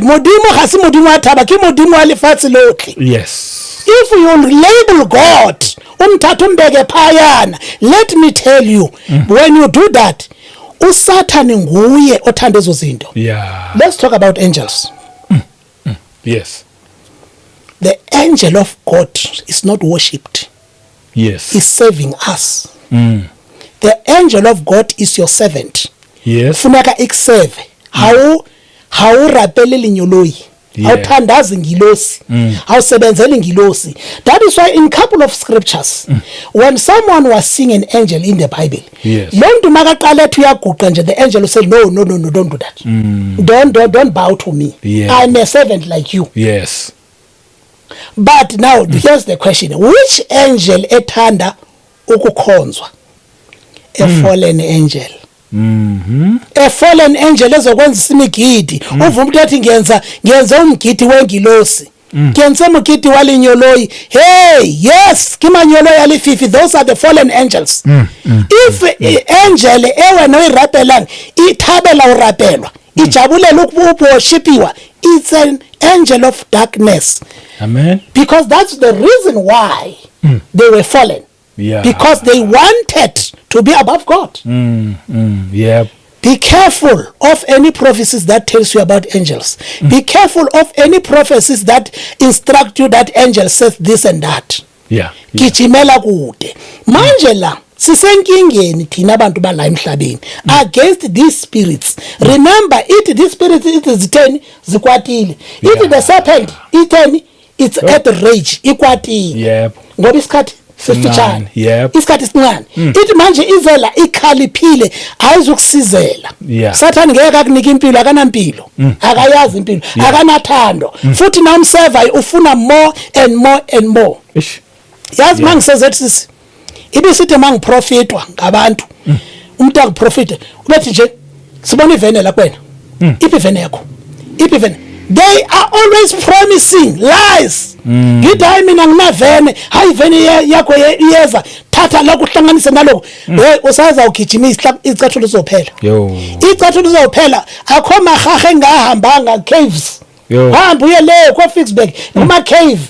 Modimo ga se modimo wa thaba, ke modimo wa lefatshe lotlhe. Yes. If you label God umthatha umbeke phayana, let me tell you, when you do that, uSathane nguye othanda ezo zinto. Yeah. Let's talk about angels. Yes. The angel of God is not worshipped. Yes. He's serving us. The angel of God is your servant. Yes. Funeka ikuseve. Hawu rapeleli nyoloyi. Awuthandazi ngilosi. Awusebenzeli ngilosi. That is why in couple of scriptures, when someone was seeing an angel in the Bible, yes, lo muntu makaqala ethi uyaguqa nje, the angel will say no, don't do that. Don't bow to me. Yeah. I'm a servant like you. Yes. But now here's the question, which angel ethanda ukukhonzwa? A fallen angel. A fallen angel ezokwenza imigidi. Uvume ukuthi athi ngenza umgidi wengilosi. Ngenza umgidi walinyoloyi. Hey, yes, kimanyoloyi alififi. Those are the fallen angels. If angel ewena uyirapelanga ithabela urapelwa, ijabulela ukuworshipiwa, it's an angel of darkness. Amen. Because that's the reason why they were fallen. Yeah. Because they wanted to be above God. Yeah. Be careful of any prophecies that tells you about angels. Be careful of any prophecies that instruct you that angel says this and that. Yeah. Gijimela kude. Manje la sisenkingeni thina abantu bala emhlabeni against these spirits. Remember, these spirits it is 10 zikwatile. It the serpent, it's at rage ikwatile. Yep. Ngoba isikhathi sifitshane. Yep. Isikhathi sincane. Ithi manje izela ikhaliphile ayizukusizela. Yeah. Sathane ngeke akunika impilo, akanampilo. Akayazi impilo, akanathando. Futhi na umserver ufuna more and more and more. Yazi mangisezethi ibisithi mangiprofitwa ngabantu. Umuntu akuprofite ubethi nje sibona ivene la kwena. Iphi ivene yakho? Iphi ivene? They are always promising lies. Ngithi hayi mina nginavene, hayi ivene yakho iyeza, thatha lokho uhlanganise naloko. Usaza ugijimisa icathulo lizophela. Icathulo lizophela, akho mahahe ngahambanga caves. Hamba uye le kwa Fixburg kuma cave.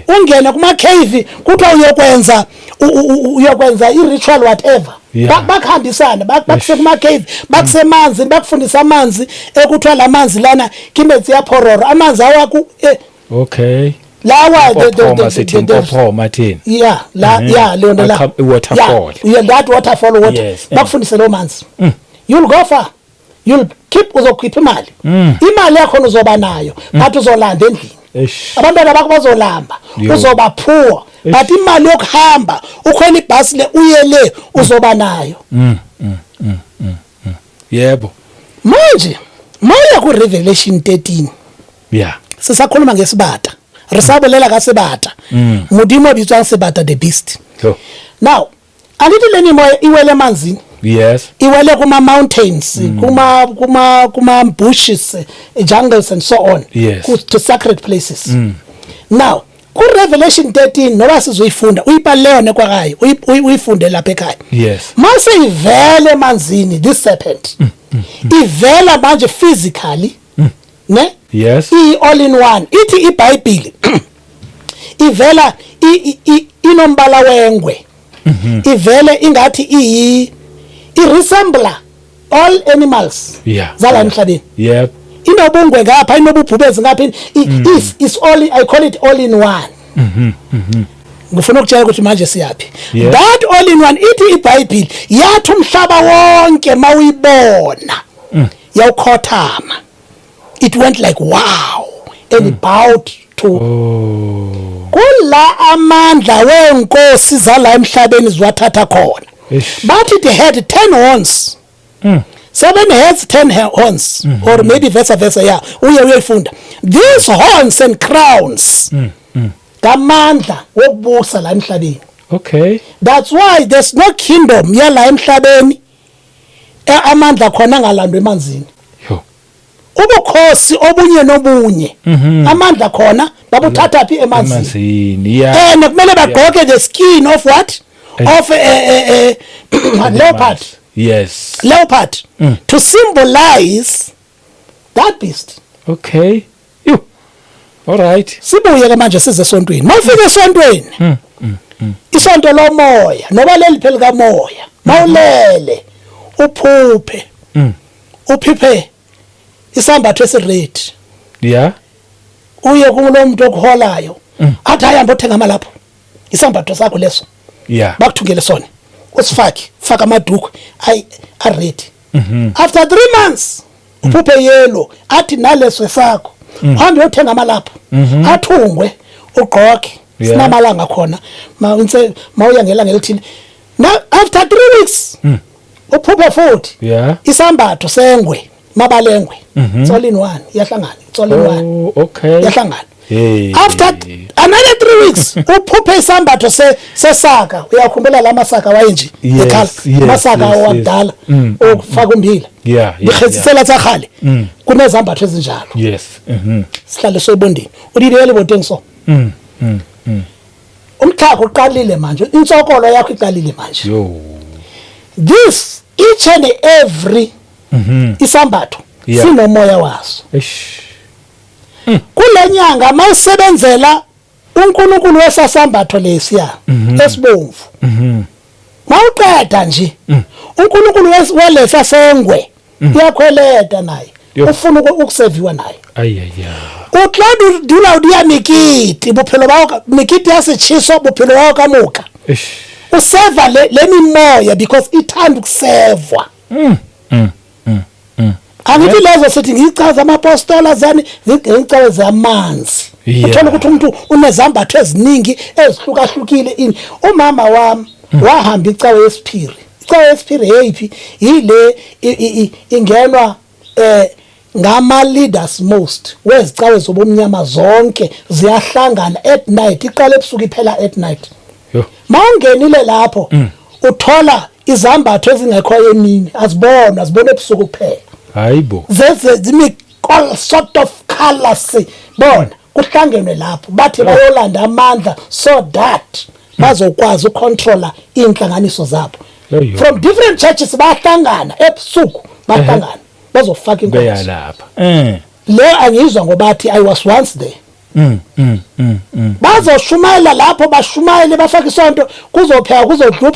Ungena kuma cave kuthiwa uyokwenza i-ritual whatever. Bakuhambisana bakuse kuma cave, bakusemanzi, bakufundisa amanzi ekuthiwa lamanzi lana kimetsi yaphororo, amanzi awakho okay. Lawa Martin. Yeah, leona la waterfall. Yeah, that waterfall water. Yes. Bakufundisa lo manzi. You'll go far. You'll uzokhipha imali. Imali yakho uzoba nayo, but uzolanda endlini. Abantwana bakho bazolamba, uzoba poor, but imali yokuhamba ukhona ibhasi le uyele uzoba nayo. Yebo. Manje mawuya ku Revelation 13 sisakhuluma ngesibata risabolela ka sebata modimo bitswang sebata the beast. Now alithi leni moya iwele emanzini. Yes. Iwele kuma mountains, kuma bushes, jungles and so on. Yes. To sacred places. Now, ku Revelation 13 noba sizoyifunda uyibhalele nekwakayo uyifunde lapha ekhaya. Yes. Mase ivele emanzini this serpent. Ivela manje physically. Ne? Yes. All in one. Ithi iBhayibheli ivela inombala wengwe. Ivele ingathi resemble all animals. Zala emhlabeni. Yep. Inobungwe ngapha inobubhubezi ngapha is all, I call it all in one. Ngifuna ukutshela ukuthi manje siyapi. That all in one ithi iBhayibheli yathi umhlaba wonke mawuyibona yawukhothama. It went like wow and it bowed to kula amandla wenkosi zala emhlabeni ziwathatha khona. But it had 10 horns. 7 heads, 10 horns. Or maybe versa, yeah. Uyayifunda. These horns and crowns. Kamandla wokubusa la emhlabeni. Okay. That's why there's no kingdom yala emhlabeni amandla khona ngalandwe emanzini. Ubukhosi obunye nobunye. Amandla khona babuthatha phi emanzini. Yeah. Kumele bagqoke the skin of what? Of a leopard. Yes. Leopard. To symbolize that beast. Okay. You. All right. Sibuye ke manje size esontweni. Mawufika esontweni. Isonto lomoya noba leli phela kamoya. Mawulele uphuphe. Uphiphe isambatho esired. Yeah. Uye kulomuntu okuholayo. Athi ayamba uthenga malapho. Isambatho sakho leso. Yeah. Bakuthungele sona. Usifaki, faka amaduku are ready. After 3 months, uphuphe yellow, athi naleso sakho. Uhambe uyothenga amalapha. Athungwe, ugqoke. Sinamalanga khona. Mawuya ngelanga elithini. Now after 3 weeks, uphuphe futhi. Yeah. Isambatho sengwe, mabalengwe. It's all in one. Yahlangana. It's all in one. Okay. Yahlangana. Hey. After another 3 weeks uphuphe isambatho sesaka uyakhumbula la masaka wayenje ekhala masaka wadala okufaka umbila bikhetsisela tsakhale kunezambatho ezinjalo. Yes. Sihlale soyibondini ulibele botengiso umthako uqalile manje insokolo yakho iqalile manje. This each and every isambatho sinomoya waso. Kulenyanga mawusebenzela uNkulunkulu wesasambatho lesiya esibomvu. Mawuqeda nje uNkulunkulu welesa sengwe uyakhweleta naye ufuna ukuseviwa naye. Ucloud dula udiya mikiti bophelo bawo mikiti yasitshiso bophelo bawo kamuka. Useva lemimoya because ithanda ukusevwa. Angithi lezo sithi ngichaza amapostola zani ngichaza zamanzi. Uthola ukuthi umuntu unezambatho eziningi ezihlukahlukile ini. Umama wami wahamba icawe yesiphiri. Icawe yesiphiri yeyiphi? Yile ingenwa ngama leaders most. Wezicawe zobumnyama zonke ziyahlangana at night. Iqala ebusuku iphela at night. Mawungenile lapho uthola izambatho ezingekho emini azibona ebusuku kuphela. Hayibo. Zimi all sort of colors bona kuhlangenwe lapho bathi bayolanda amandla so that bazokwazi ucontroller inhlanganiso zabo. From different churches bahlangana ebusuku bahlangana bazofaka inkosi lapha. Le angizwa ngobathi I was once there. Bazoshumayela lapho bashumayele bafaka isonto kuzopheka kuzodla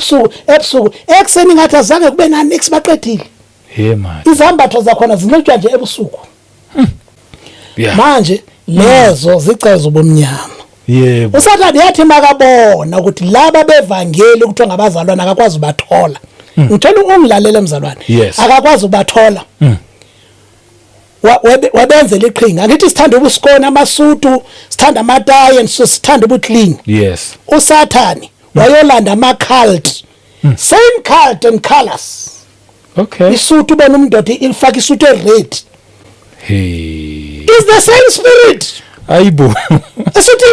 ebusuku ekseni ngathi azange kube na next baqedile. Hey man. Izambatho zakhona zinqitshwa nje ebusuku. Manje lezo zicezo bomnyama. Yebo. Usathane yathi makabona ukuthi laba bevangeli ukuthi ngabazalwana akakwazi ubathola. Ngithela ungilalela emzalwane. Akakwazi ubathola. wabenzela iqhinga ngithi sithanda ubusikona amasutu sithanda amatayi sithanda ubuclean yes usathani wayolanda ama-cult same cult and colors okay isutu bona umndoda ifaka isutu ered hey is the same spirit ayibo isutu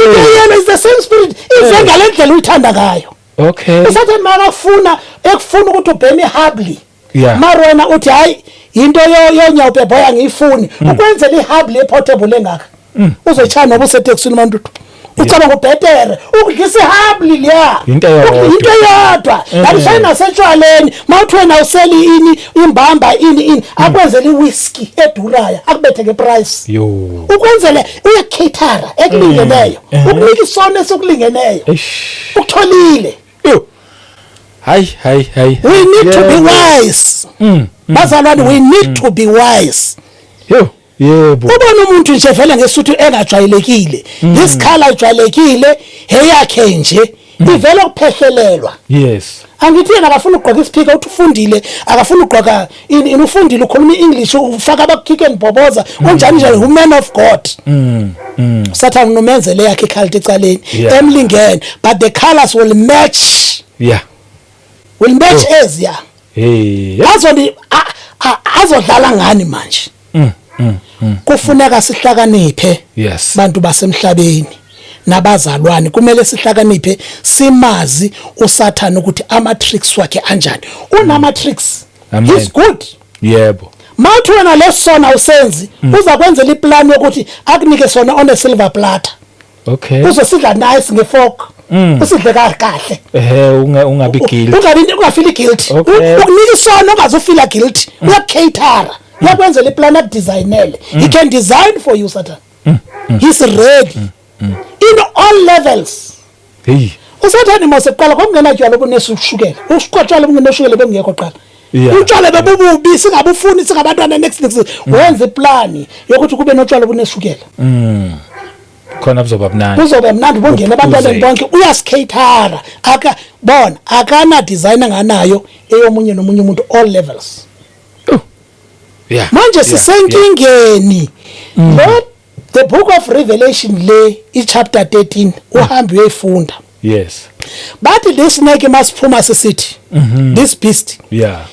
yellow is the same spirit izengale ndlela uyithanda ngayo okay usathani makafuna ekufuna ukuthi ubheme ihabli yeah marona uthi hayi into yonyawuphepha yangiyifuni ukwenzela ihabli eportable engaka uzochana noba useteksini mantu ucabanga ubhetere ukudlisa ihabli liya into yodwa yalishaye nasetshwaleni mawuthi wena useli ini imbamba ini akwenzela iwhisky eduraya akubethe ngeprice yo ukwenzele uyakhethara ekulingeneyo ukunika isona esikulingeneyo ukutholile yo hayi we need to be wise bazalwane we need to be wise yo yebo ubona umuntu nje vele ngesuthu engajwayelekile isikhala ejwayelekile heyakhe nje ivele ukuphehlelelwa yes angithi yena akafuna ukugqoka ispeaker uthi ufundile akafuna ukugqoka ini ufundile ukhuluma iEnglish ufaka abakick and boboza unjani nje woman of God sathana nomenzele yakhe ikhalithi ecaleni emlingene but the colors will match as ya hey azodlala ngani manje kufuneka sihlakaniphe yes bantu basemhlabeni nabazalwane kumele sihlakaniphe simazi usathana ukuthi ama tricks wakhe anjani unama tricks he's good yebo mawuthi wena lesona usenzi uza kwenzela iplan yokuthi akunike sona on a silver platter okay uzosidla nice ngefork usidle kahle ungabi guilty ungafeel guilty ukunika sona ungazofeel guilty uyakhethara uyakwenzela iplan akudesignele he can design for you Satan he's ready in all levels hey usathani moseqala kwamngena tshwala obunesushukela usiqotshwala obunenoshukela bengekho qala utshwala bebububi singabufuni singabantwana next wenza iplan yokuthi kube notshwala obunesukela khona kuzoba mnandi bongena abantwana bonke uyaskatera akana designer nganayo eyomunye nomunye umuntu all levels yeah manje sisenkingeni the book of Revelation le chapter 13 uhambe uyifunda yes but this snake must phuma sisithi this beast yeah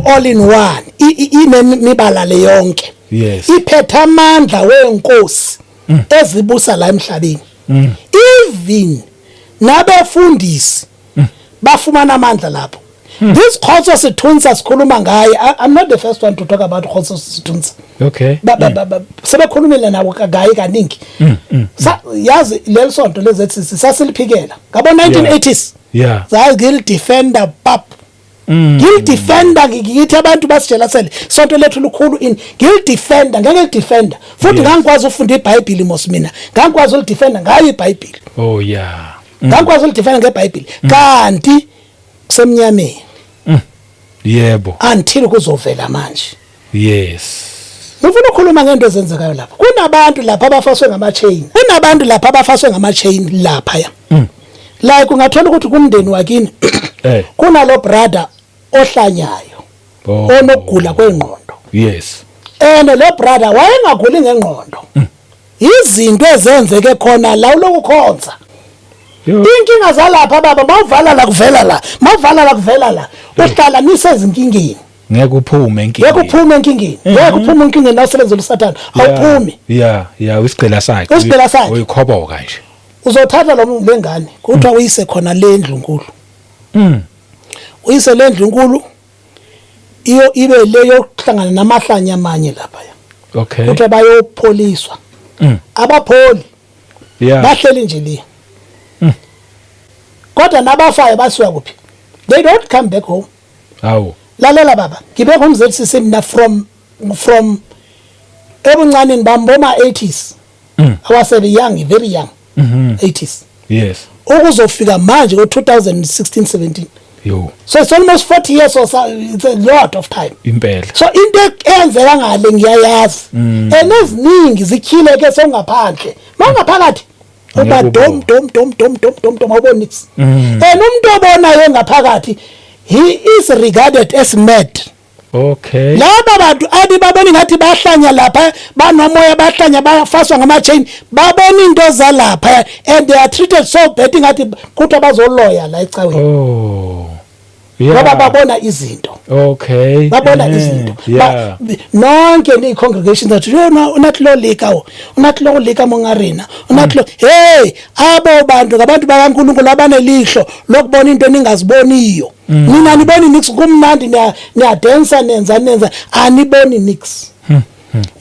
all in one inemibala le yonke yes iphethe amandla wenkosi ezibusa la emhlabeni even nabefundisi bafumana amandla lapho this Khoso Sithunsa sikhuluma ngaye I'm not the first one to talk about Khoso Sithunsa okay sebekhulumile nabo ngaye kaningi yazi lelsonto lezethi sasiliphikela ngabo 1980s yeah zagil defender pap Gil defender ngiyithi abantu basitshela sele sonto lethu lukhulu in gil defender ngeke defender futhi ngangikwazi ufunda iBhayibheli mosmina ngangikwazi ulidefender ngayo iBhayibheli oh yeah ngangikwazi ulidefender ngeBhayibheli kanti kusemnyameni yebo until kuzovela manje yes ufuna ukukhuluma ngento ezenzekayo lapha kunabantu lapha abafaswe ngama-chain lapha ya la kungathola ukuthi kumndeni wakini kunalo brother ohlanyayo onokugula kwengqondo yes lo brother wayengaguli ngengqondo izinto ezenzeke khona la ulokukhonza inkinga zalapha baba mawuvala la kuvela la uhlala nisezinkingeni ngeke uphume enkingeni ngeke uphume nawusebenza uSathane awuphumi yeah isigcila sakhe uyikhoboka nje uzothatha lo lengane kuthiwa uyise khona lendlu nkulu uyise lendlu nkulu ibe leyo kuhlangana namahlanya amanye lapha okay kuthiwa bayopholiswa abapholi bahleli nje le kodwa nabafayo basuka kuphi they don't come back home awu lalela baba ngibe ngumzelsisi mina from ebuncaneni bamboma 80s I was very young 80s yes ukuzofika manje ku 2016 17 so it's almost 40 years or so it's a lot of time impela so into eyenzeka ngale ngiyayazi eneziningi zikhile ke songaphandle mangaphakathi uba dom awubonix umuntu obonayo ngaphakathi he is regarded as mad Okay. Laba bantu adi babona ngathi bahlanya lapha banomoya bahlanya bayafaswa ngama-chain babona into zalapha and they are treated so bad ngathi kuthi abazoloya la ecaweni. Oh. Ngoba Yeah. babona izinto. Okay. Babona izinto. Yeah. Nonke ni congregation that unathi lo lika unathi lo lika mongarena unathi lo hey abo bantu ngabantu bakaNkulunkulu abanelihlo lokubona into ningaziboniyo. Mina niboni nix kumnandi niyadansa nenza aniboni nix.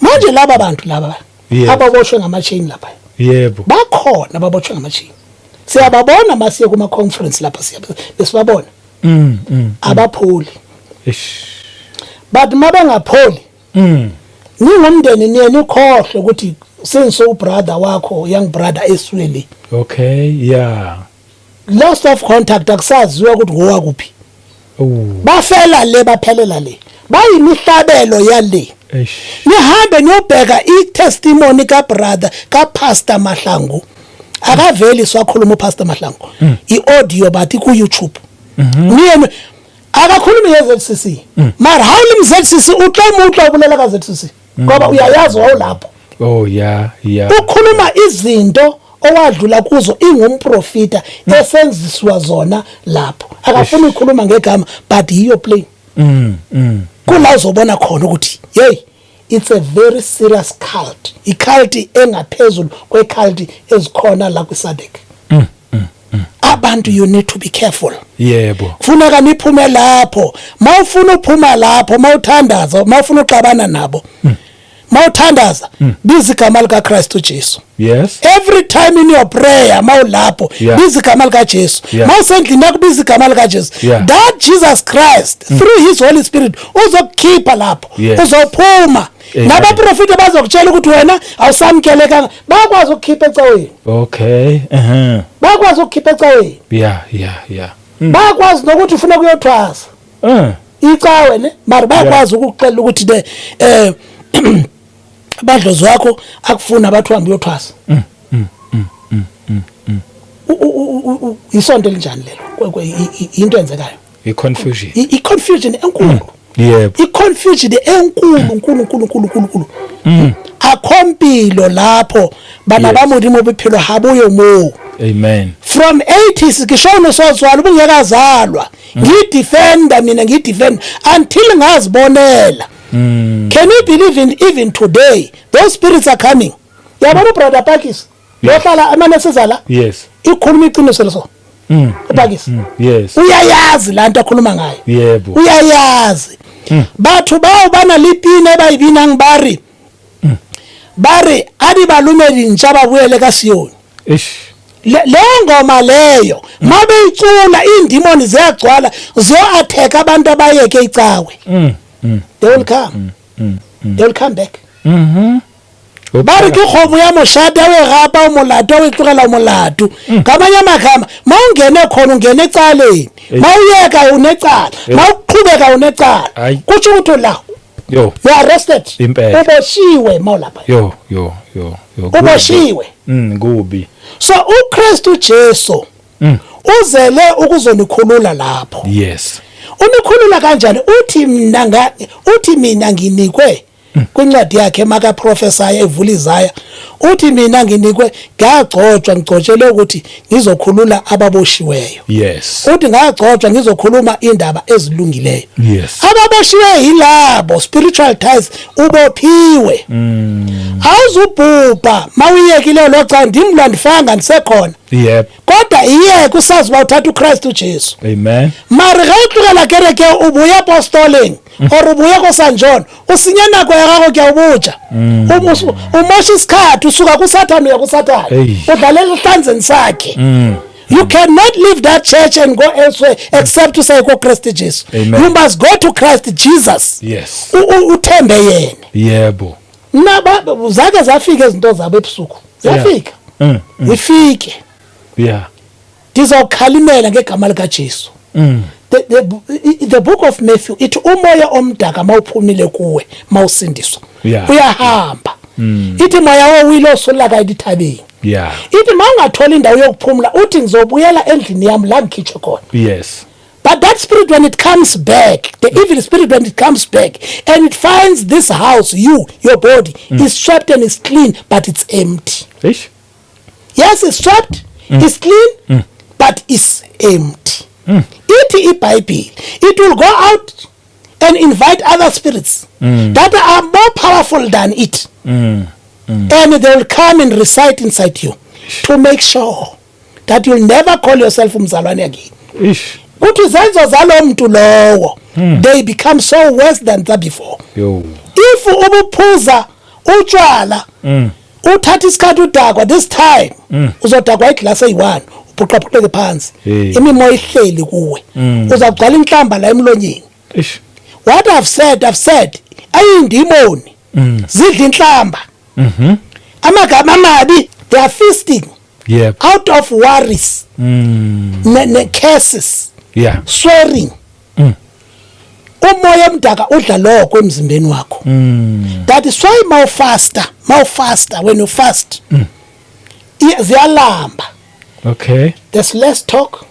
Manje laba bantu laba ababoshwe ngama-chain lapha. Yebo. Bakhona ababoshwe ngama-chain. Siyababona masiye kuma conference lapha siyababona. Abaphuli. Ish. But mabengapholi ningumndeni niye nikhohle ukuthi senso brother wakho young brother eswele. Okay. Yeah. Lost of contact akusaziwa ukuthi ngowa kuphi. Oh. Bafela le baphelela le. Bayimihlabelo yale. Ish. Nihambe niyobheka i-testimony ka-brother ka-Pastor Mahlangu. Akaveli swakhuluma uPastor Mahlangu. I-audio bathi ku-YouTube. Niye akakhulumi ye-ZCC. Mara hawuli mZCC utla ubulela ka-ZCC. Ngoba uyayazi wawulapho. Oh yeah. Ukhuluma izinto owadlula kuzo ingumprofita esenziswa zona lapho. Akafuni ukukhuluma ngegama but yiyo plain. Kula uzobona khona ukuthi hey it's a very serious cult. I-cult engaphezulu kwe-cult ezikhona la kwiSADC. Abantu you need to be careful. Yebo. Kufuneka niphume lapho. Mawufuna uphuma lapho, mawuthandaza, mawufuna uxabana nabo. Mawuthandaza, biza igama lika Kristu Jesu. Yes. Every time in your prayer mawulapho, biza igama lika Jesu. Mawusendlini yakho biza igama lika Jesu. That Jesus Christ through his Holy Spirit uzokukhipha lapho. Uzophuma. Nabaprofeti bazokutshela ukuthi wena awusamkelekanga bakwazi ukukhipha ecaweni. Okay. Bakwazi ukukhipha ecaweni. Yeah. Bakwazi nokuthi ufuna kuyothwasa. Icawe ne mara bakwazi ukuxela ukuthi de abadlozi wakho akufuna abathu hambe uyothwasa. Isonto elinjani lelo into enzekayo. I-confusion enkulu. Yebo. I-confusion enkulu. Akhompilo lapho bana bamudimo bephilo habuyo mo. Amen. From 80s ngishona sozwala ubungekazalwa ngidefenda mina ngidefend until ngazibonela. Can you believe even today those spirits are coming? Yabona brother Pakis yohlala amanesiza la. Yes. Ikhuluma iqiniso leso. Pakis. Yes. Uyayazi la nto akhuluma ngayo. Yebo. Uyayazi. Bathu bawo bana lipine bayibina ngibari. Bari adi balumeli ntshaba buyele kaSiyoni. Ish. Le ngoma leyo mabe icula indimoni ziyagcwala zo-attack abantu abayeke icawe. They will come. They will come back. Bari ke khomo ya moshada we gapa umolato we tlogela umolato ngamanye amagama mawungene khona ungene ecaleni mawuyeka unecala mawuqhubeka unecala kutsho ukuthi la you are arrested uboshiwe mawulapha yo uboshiwe kubi. So uKristu Jesu uzele ukuzonikhulula lapho. Yes. Unikhulula kanjani? Uthi mina nginikwe kwincwadi yakhe maka prophesy evula Isaiah. Uthi mina nginikwe ngagcotshwa ngigcotshelwe ukuthi ngizokhulula ababoshiweyo. Yes. Uthi ngagcotshwa ngizokhuluma indaba ezilungileyo. Yes. Ababoshiwe yilabo spiritual ties ubophiwe. Awuzubhubha mawuyekile lo cha ndimlandifanga ndisekhona. Yep. Kodwa iyeke usazi bawuthatha uKristu Jesu. Amen. Mara gautlukela kereke ubuya apostoling or ubuya ko St John usinyana kwa yakho kuyabuja. Umosha isikhathi usuka kuSathane uya kuSathane. Udlalela ihlanzeni sakhe. You cannot leave that church and go elsewhere except to say go Christ Jesus. Amen. You must go to Christ Jesus. Yes. Uthembe yena. Yebo. Naba zake zafika izinto zabo ebusuku. Zafika. Ifike. Yeah. Dizokhalimela ngegama lika Jesu. The book of Matthew it umoya omdaka mawuphumile kuwe mawusindiswa. Uyahamba. Ithi moya owilo solaka edithabeni. Yeah. Ithi mawungathola indawo yokuphumula uthi ngizobuyela endlini yami la ngikhithe khona. Yes. But that spirit, when it comes back, the evil spirit, when it comes back and it finds this house, your body is swept and is clean, but it's empty. Eish. Yes, it's swept, it's clean, but it's empty. It will go out and invite other spirits that are more powerful than it. And they will come and reside inside you to make sure that you'll never call yourself umzalwane again. Ish. Uthi zenzo zalo mntu lowo, they become so worse than that before. Yo. If ubuphuza utshwala uthatha isikhathi udakwa, this time uzodakwa iglasi eyi-1 uphuqaphuqeke phansi, imimoya ihleli kuwe, uzagcwala inhlamba la emlonyeni. Ish. What I've said ayindimoni zidla inhlamba. Amagama amabi, they are feasting out of worries, curses, swearing. Umoya omdaka udla lokho emzimbeni wakho. That is why more faster, when you fast, ziyalamba. Okay. There's less talk.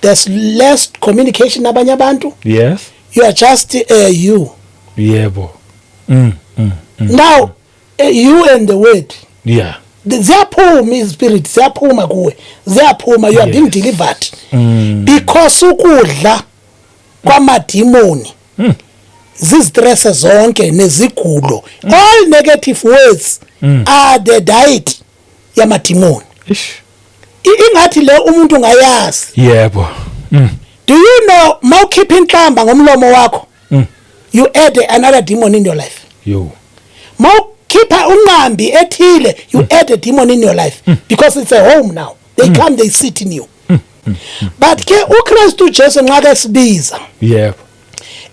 There's less communication nabanye abantu. Yes. You are just you. Yebo. Now, you and the word. Yeah. Ziyaphuma ispirit, ziyaphuma kuwe. Ziyaphuma, you are being delivered. Because ukudla kwamadimoni zizistress zonke nezigulo, all negative words are the diet yamadimoni. Ish. Ingathi le umuntu ngayazi. Yebo. Do you know mawukhipha inhlamba ngomlomo wakho, you add another demon in your life. Yo. Mawukhipha unqambi ethile, you add a demon in your life, because it's a home now. They come, they sit in you. But ke uKristu Jesu nxa ke sibiza, Yebo.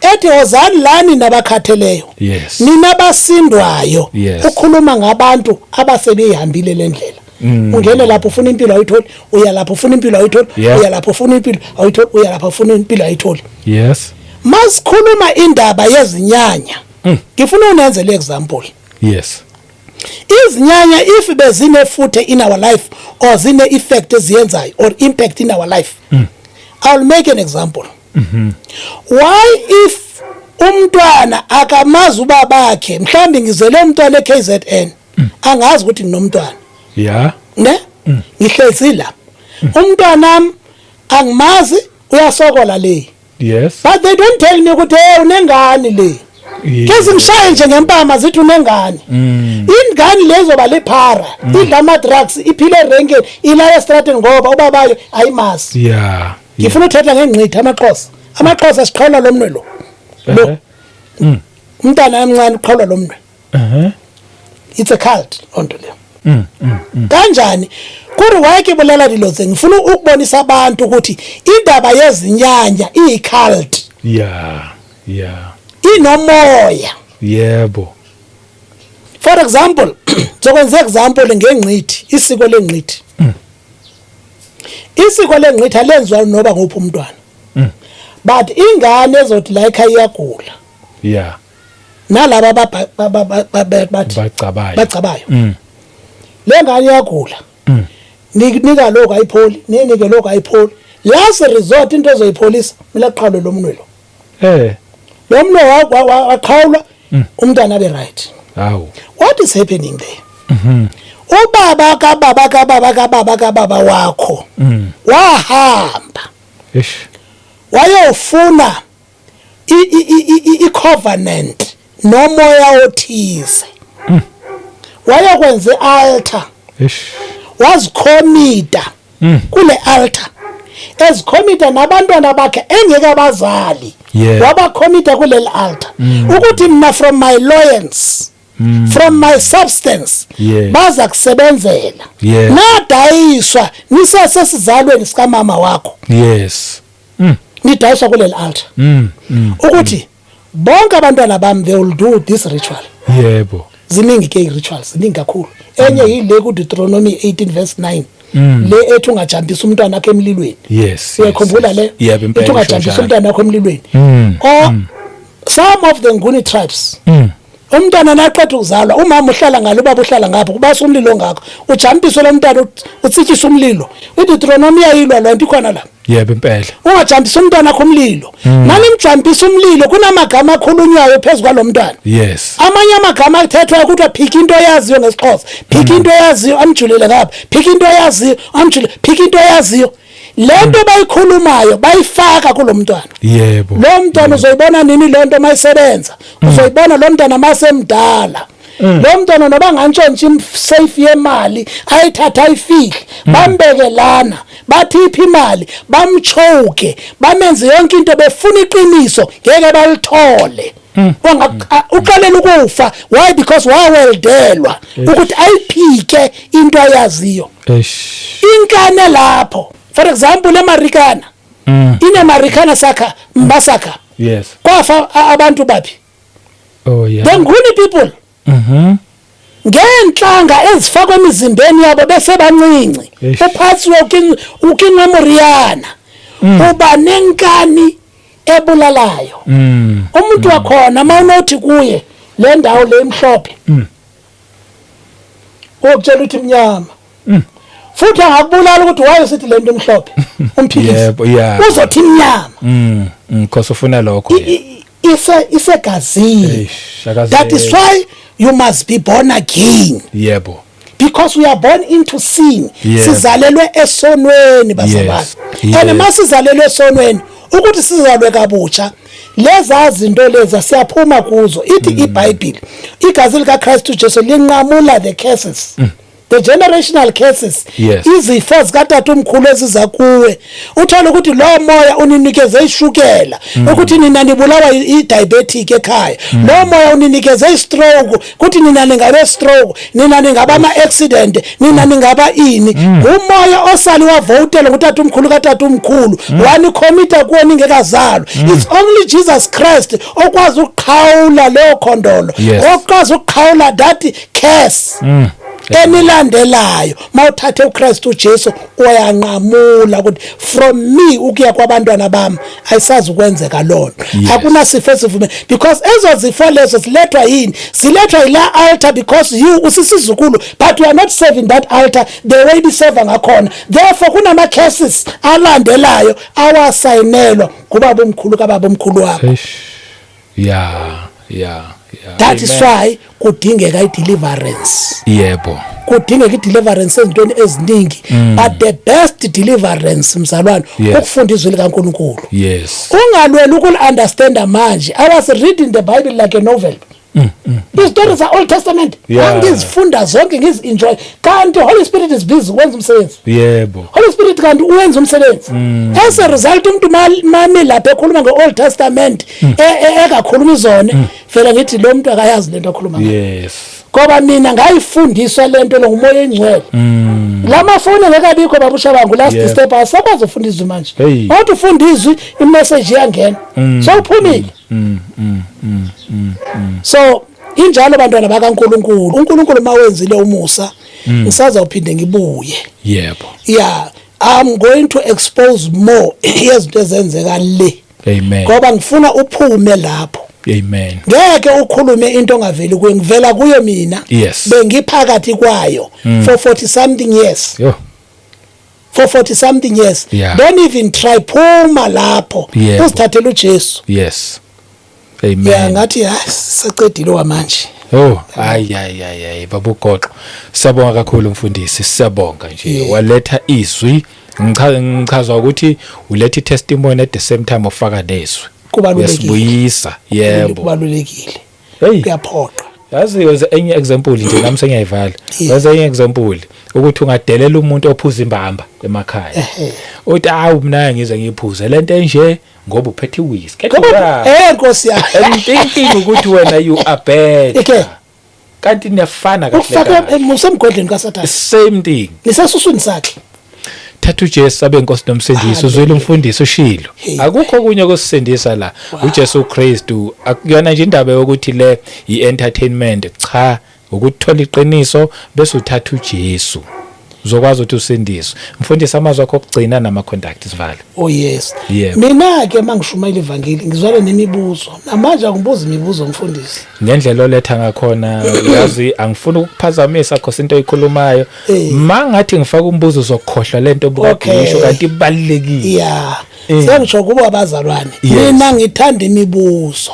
ethi wozani lani nabakhatheleyo, Yes. nina basindwayo. Yes. Ukhuluma ngabantu abasebehambile lendlela. Ungene lapho ufuna impilo ayitholi, uya lapho ufuna impilo ayitholi, uya lapho ufuna impilo ayitholi, uya lapho ufuna impilo ayitholi. Yes. Masikhuluma indaba yezinyanya, ngifuna unenze le example. Yes. Izinyanya if bezinefuthe in our life or zine effect eziyenzayo or impact in our life, I'll make an example. Why if umntwana akamazi ubabakhe, mhlambi ngizele umntwana eKZN, angazi ukuthi nginomntwana. Yeah. Ne? Ngihlezi la. Umntwanami angimazi, uyasokola le. Yes. But they don't tell me ukuthi unengane le. Kezi ngishaye nje ngempama zithi unengane. Ingane lezo balephara, idla ama drugs, iphile erenkeni, ila estrateni ngoba ubabayo ayimazi. Yeah. Ngifuna uthetha ngengqitha amaXhosa. AmaXhosa siqhawula lo mnwe lo. Lo. Umntana omncane uqhawula lo mnwe. It's a cult onto leyo. Kanjani kuriwake bolela diloze, ngifuna ukubonisa abantu ukuthi indaba yezinyanya iyicult. Yeah. Inomoya. Yebo. For example, zokwenza example ngengqithi, isiko lengqithi. Isiko lengqithi alenzwa noba nguphi umntwana. But ingane ezothi la ekhaya iyagula. Yeah. Nalaba bacabayo. Le ngane iyagula. Nika lokho ayipholi, ninike lokho ayipholi. Last resort into ezoyipholisa mina qhawule lo mnwelo. Lo mnwe waqhawula umntana be right. Hawu. What is happening there? Ubaba kababa wakho wahamba wayofuna i-covenant nomoya othize, wayokwenza altar, wazikhomita kule altar, ezikhomita nabantwana bakhe engeke abazali, wabakhomita kuleli altar ukuthi mina from my loins, from my substance, baza kusebenzela, nadayiswa nisesesizalweni sikamama wakho. Yes. Nidayiswa kuleli altar ukuthi bonke abantwana bami they will do this ritual. Yebo. Ziningi ke rituals, ziningi kakhulu. Enye yile ku Deuteronomy 18 verse 9. Le ethi ungajampisa umntwana wakhe emlilweni. Yes. Uyakhumbula le? Ethi ungajampisa umntwana wakhe emlilweni. Or some of the Nguni tribes, umntana naqeda ukuzalwa umama uhlala ngalo ubaba uhlala ngapho kubasa umlilo ngakho ujampiswe lo mntana utsitshisa umlilo iDeuteronomy yayilwa lo nto ikhona la yebo impela ungajampisa umntwana akho umlilo nani mjampisa umlilo kunamagama akhulunywayo phezulu kwalo mntwana yes amanye amagama athethwa ukuthi phika into yaziyo ngesixhosa phika into yaziyo amjulile ngapha phika into yaziyo amjulile phika into yaziyo lento bayikhulumayo bayifaka kulomntwana yebo lo mntwana uzoyibona nini lento mayisebenza uzoyibona lo mntwana masemdala lo mntwana noba ngantshontsha safe yemali ayithatha ayifihle bambeke lana bathi iphi imali bamchoke bamenze yonke into befuna iqiniso ngeke balithole uqalela ukufa why because waweldelwa ukuthi ayiphike into ayaziyo inkane lapho for example eMarikana ineMarikana sakha mbasakha yes kwafa abantu baphi oh yeah the Nguni people ngenhlanga ezifakwe emizimbeni yabo bese bancinci uphathi uking Memoriana uba nenkani ebulalayo umuntu wakhona mawunothi kuye le ndawo le emhlophe ukutshela ukuthi mnyama futhi angakubulala ukuthi wayesithi lento emhlophe umphikisi yebo yeah uzothi mnyama because ufuna lokho isegazini that is why you must be born again yebo because we are born into sin sizalelwe esonweni bazalwane and masizalelwe esonweni ukuthi sizalwe kabutsha leza zinto leza siyaphuma kuzo ithi iBhayibheli igazi lika Kristu Jesu linqamula the curses the generational curses izifo zikatata umkhulu eziza kuwe uthola ukuthi lo moya uninikeze ishukela ukuthi nina nibulawa idiabetic ekhaya lo moya uninikeze istroke ukuthi nina ningabe stroke nina ningaba ama accident nina ningaba ini umoya osali wavotela ukutata umkhulu katata umkhulu wani commita kuwe ningekazalwa it's only Jesus Christ okwazi ukuqhawula leyo khondolo okwazi ukuqhawula that curse enilandelayo mawuthathe uKristu Jesu uyanqamula ukuthi from me ukuya kwabantwana bami ayisazi ukwenzeka lonto akuna sifo esivume because ezo zifo lezo silethwa yini silethwa ila altar because you usisizukulu but you are not serving that altar the way biserva ngakhona therefore kunama cases alandelayo awasayinelwa kubaba omkhulu kababa omkhulu wakho yeah that is why kudingeka ideliverance yebo kudingeka ideliverance ezintweni eziningi but the best deliverance mzalwane ukufunda izwi likaNkulunkulu yes ungalweli ukul-understand manje I was reading the Bible like a novel izitori za-Old Testament angizifunda zonke ngizi-enjoy kanti Holy Spirit is busy wenza umsebenzi yebo Holy Spirit kanti uwenza umsebenzi as a result umuntu mami lapha ekhuluma nge-Old Testament ekakhuluma izone vele ngithi lo muntu akayazi lento akhuluma yes ngoba mina ngayifundiswa lento lo ngumoya engcwele lamafoni ngekabikho babusha bangu last step asakwazi ufunda izwi manje wathi ufunda izwi imessage iyangena so uphumile so injalo bantwana bakaNkulunkulu uNkulunkulu mawenzile umusa ngisaza uphinde ngibuye yebo I'm going to expose more yezinto ezenzeka le amen ngoba ngifuna uphume lapho amen ngeke ukhulume into ongaveli kuwe ngivela kuyo mina bengiphakathi kwayo for 40 something years for 40 something years don't even try phuma lapho usithathele uJesu amen ngathi sicedile wamanje hayi babugoqo siyabonga kakhulu mfundisi siyabonga nje waletha izwi ngichaza ukuthi uletha testimony at the same time ufaka nezwi kubalulekile yebo kubalulekile kuyaphoqa yazi wenza enye example nje nami sengiyayivala wenza enye example ukuthi ungadelela umuntu ophuza imbamba emakhaya uthi mina ngize ngiphuze lento enje ngoba uphethe whiskey Nkosi yami thinking ukuthi wena you are bad kanti niyafana kahle ufake musemgodleni kaSathane same thing nisesuswini sakhe thatha uJesu abe inkosi nomsindisi uzwele umfundisi ushilo akukho kunye okusindisa la uJesu Kristu akuyona nje indaba yokuthi le ientertainment cha ukuthola iqiniso bese uthatha uJesu uzokwazi ukuthi usindiswe. Mfundisi, amazwi akho okugcina nama-contact sivale. Oh yes. Yebo. Mina-ke uma ngishumayela ivangeli ngizwala nemibuzo, namanje angibuza imibuzo mfundisi. Ngendlela oletha ngakhona yazi angifuni ukuphazamisa khosi into oyikhulumayo. Mangathi ngifaka umbuzo uzokhohlwa lento obukadisho kanti ibalulekile. Yeah. Sengisho kubo abazalwane. Mina ngithanda imibuzo.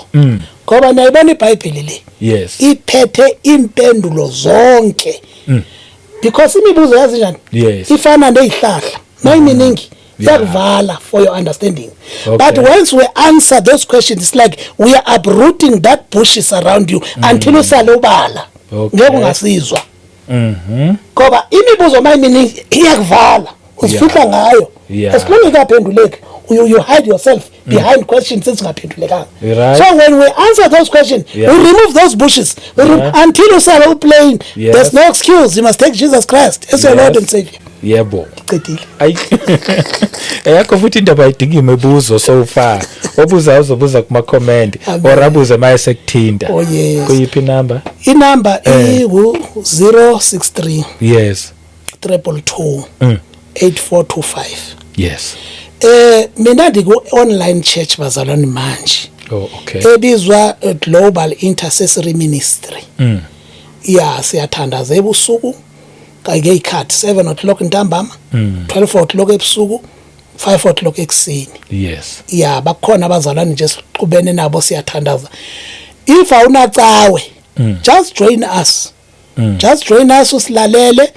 Ngoba nayibona iBhayibheli le. Yes. Iphethe impendulo zonke. Because imibuzo yazi njani? Yes. Ifana nezihlahla. Mayiminingi. Yakuvala for your understanding. But once we answer those questions, it's like we are uprooting that bushes around you until usale ubala. Ngeke ungasizwa. Ngoba imibuzo mayiminingi iyakuvala. Usifihla ngayo. Esikhulumi kaphenduleki. You hide yourself behind questions ezingaphendulekanga. So when we answer those questions, we remove those bushes. Until usale uplain. There's no excuse. You must take Jesus Christ as your Lord and Savior. Yebo. Qedile. Ayi. Yakho futhi indaba ayidingi imibuzo so far. Obuza uzobuza kuma comment or abuze maye sekuthinta. Oh yes. Kuyiphi number? Inumber i-063. Yes. 222 8425. Yes. Mina ndiku online church bazalwane manje. Oh okay. Ebizwa Global Intercessory Ministry. Yeah, siyathandaza ebusuku. Kayike ikhathi 7:00 ntambama, 12:00 ebusuku, 5:00 ekseni. Yes. Yeah, bakhona abazalwane nje siqhubene nabo siyathandaza. If awunacawe, just join us. Just join us usilalele.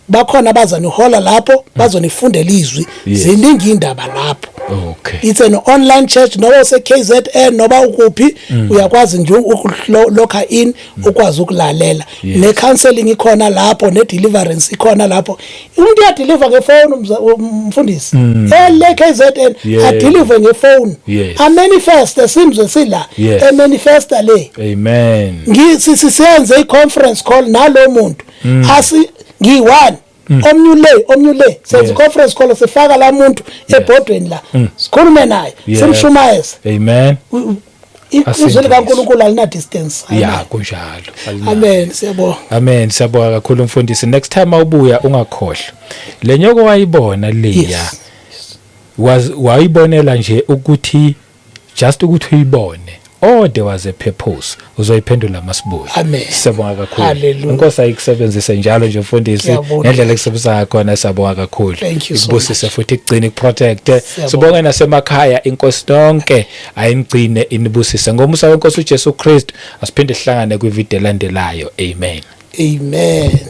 Bakhona bazanihola lapho bazonifundela izwi ziningi indaba lapho. Okay. It's an online church noba use KZN noba ukuphi uyakwazi nje ukulokha in ukwazi ukulalela. Ne counseling ikhona lapho, ne deliverance ikhona lapho. Umuntu uyadeliver ngefone umfundisi. Le KZN adeliver ngefone. A manifest esimzwe sila. A manifest le. Amen. Ngisisenze i-conference call nalo muntu. Asi ngiyi-one. Omnyule senze conference call sifaka la muntu ebhodweni la sikhulume naye simshumayeza. Amen. Izwi likaNkulunkulu alina distance. Yeah, kunjalo. Amen. Siyabonga. Amen. Siyabonga kakhulu mfundisi. Next time awubuya ungakhohlwa. Lenyoko wayibona leya. Wayibonela nje ukuthi just ukuthi uyibone. Oh, there was a purpose. Uzoyiphendula masibuye. Amen. Siyabonga kakhulu. Hallelujah. Inkosi ayikusebenzise njalo nje mfundisi ngendlela ekusebenzisa khona siyabonga kakhulu. Ikubusise futhi igcine iprotect. Sibonga nasemakhaya inkosi yonke ayingcine inibusise ngomusa wenkosi uJesu Kristu asiphinde sihlangane kwivideo elandelayo. Amen. Amen.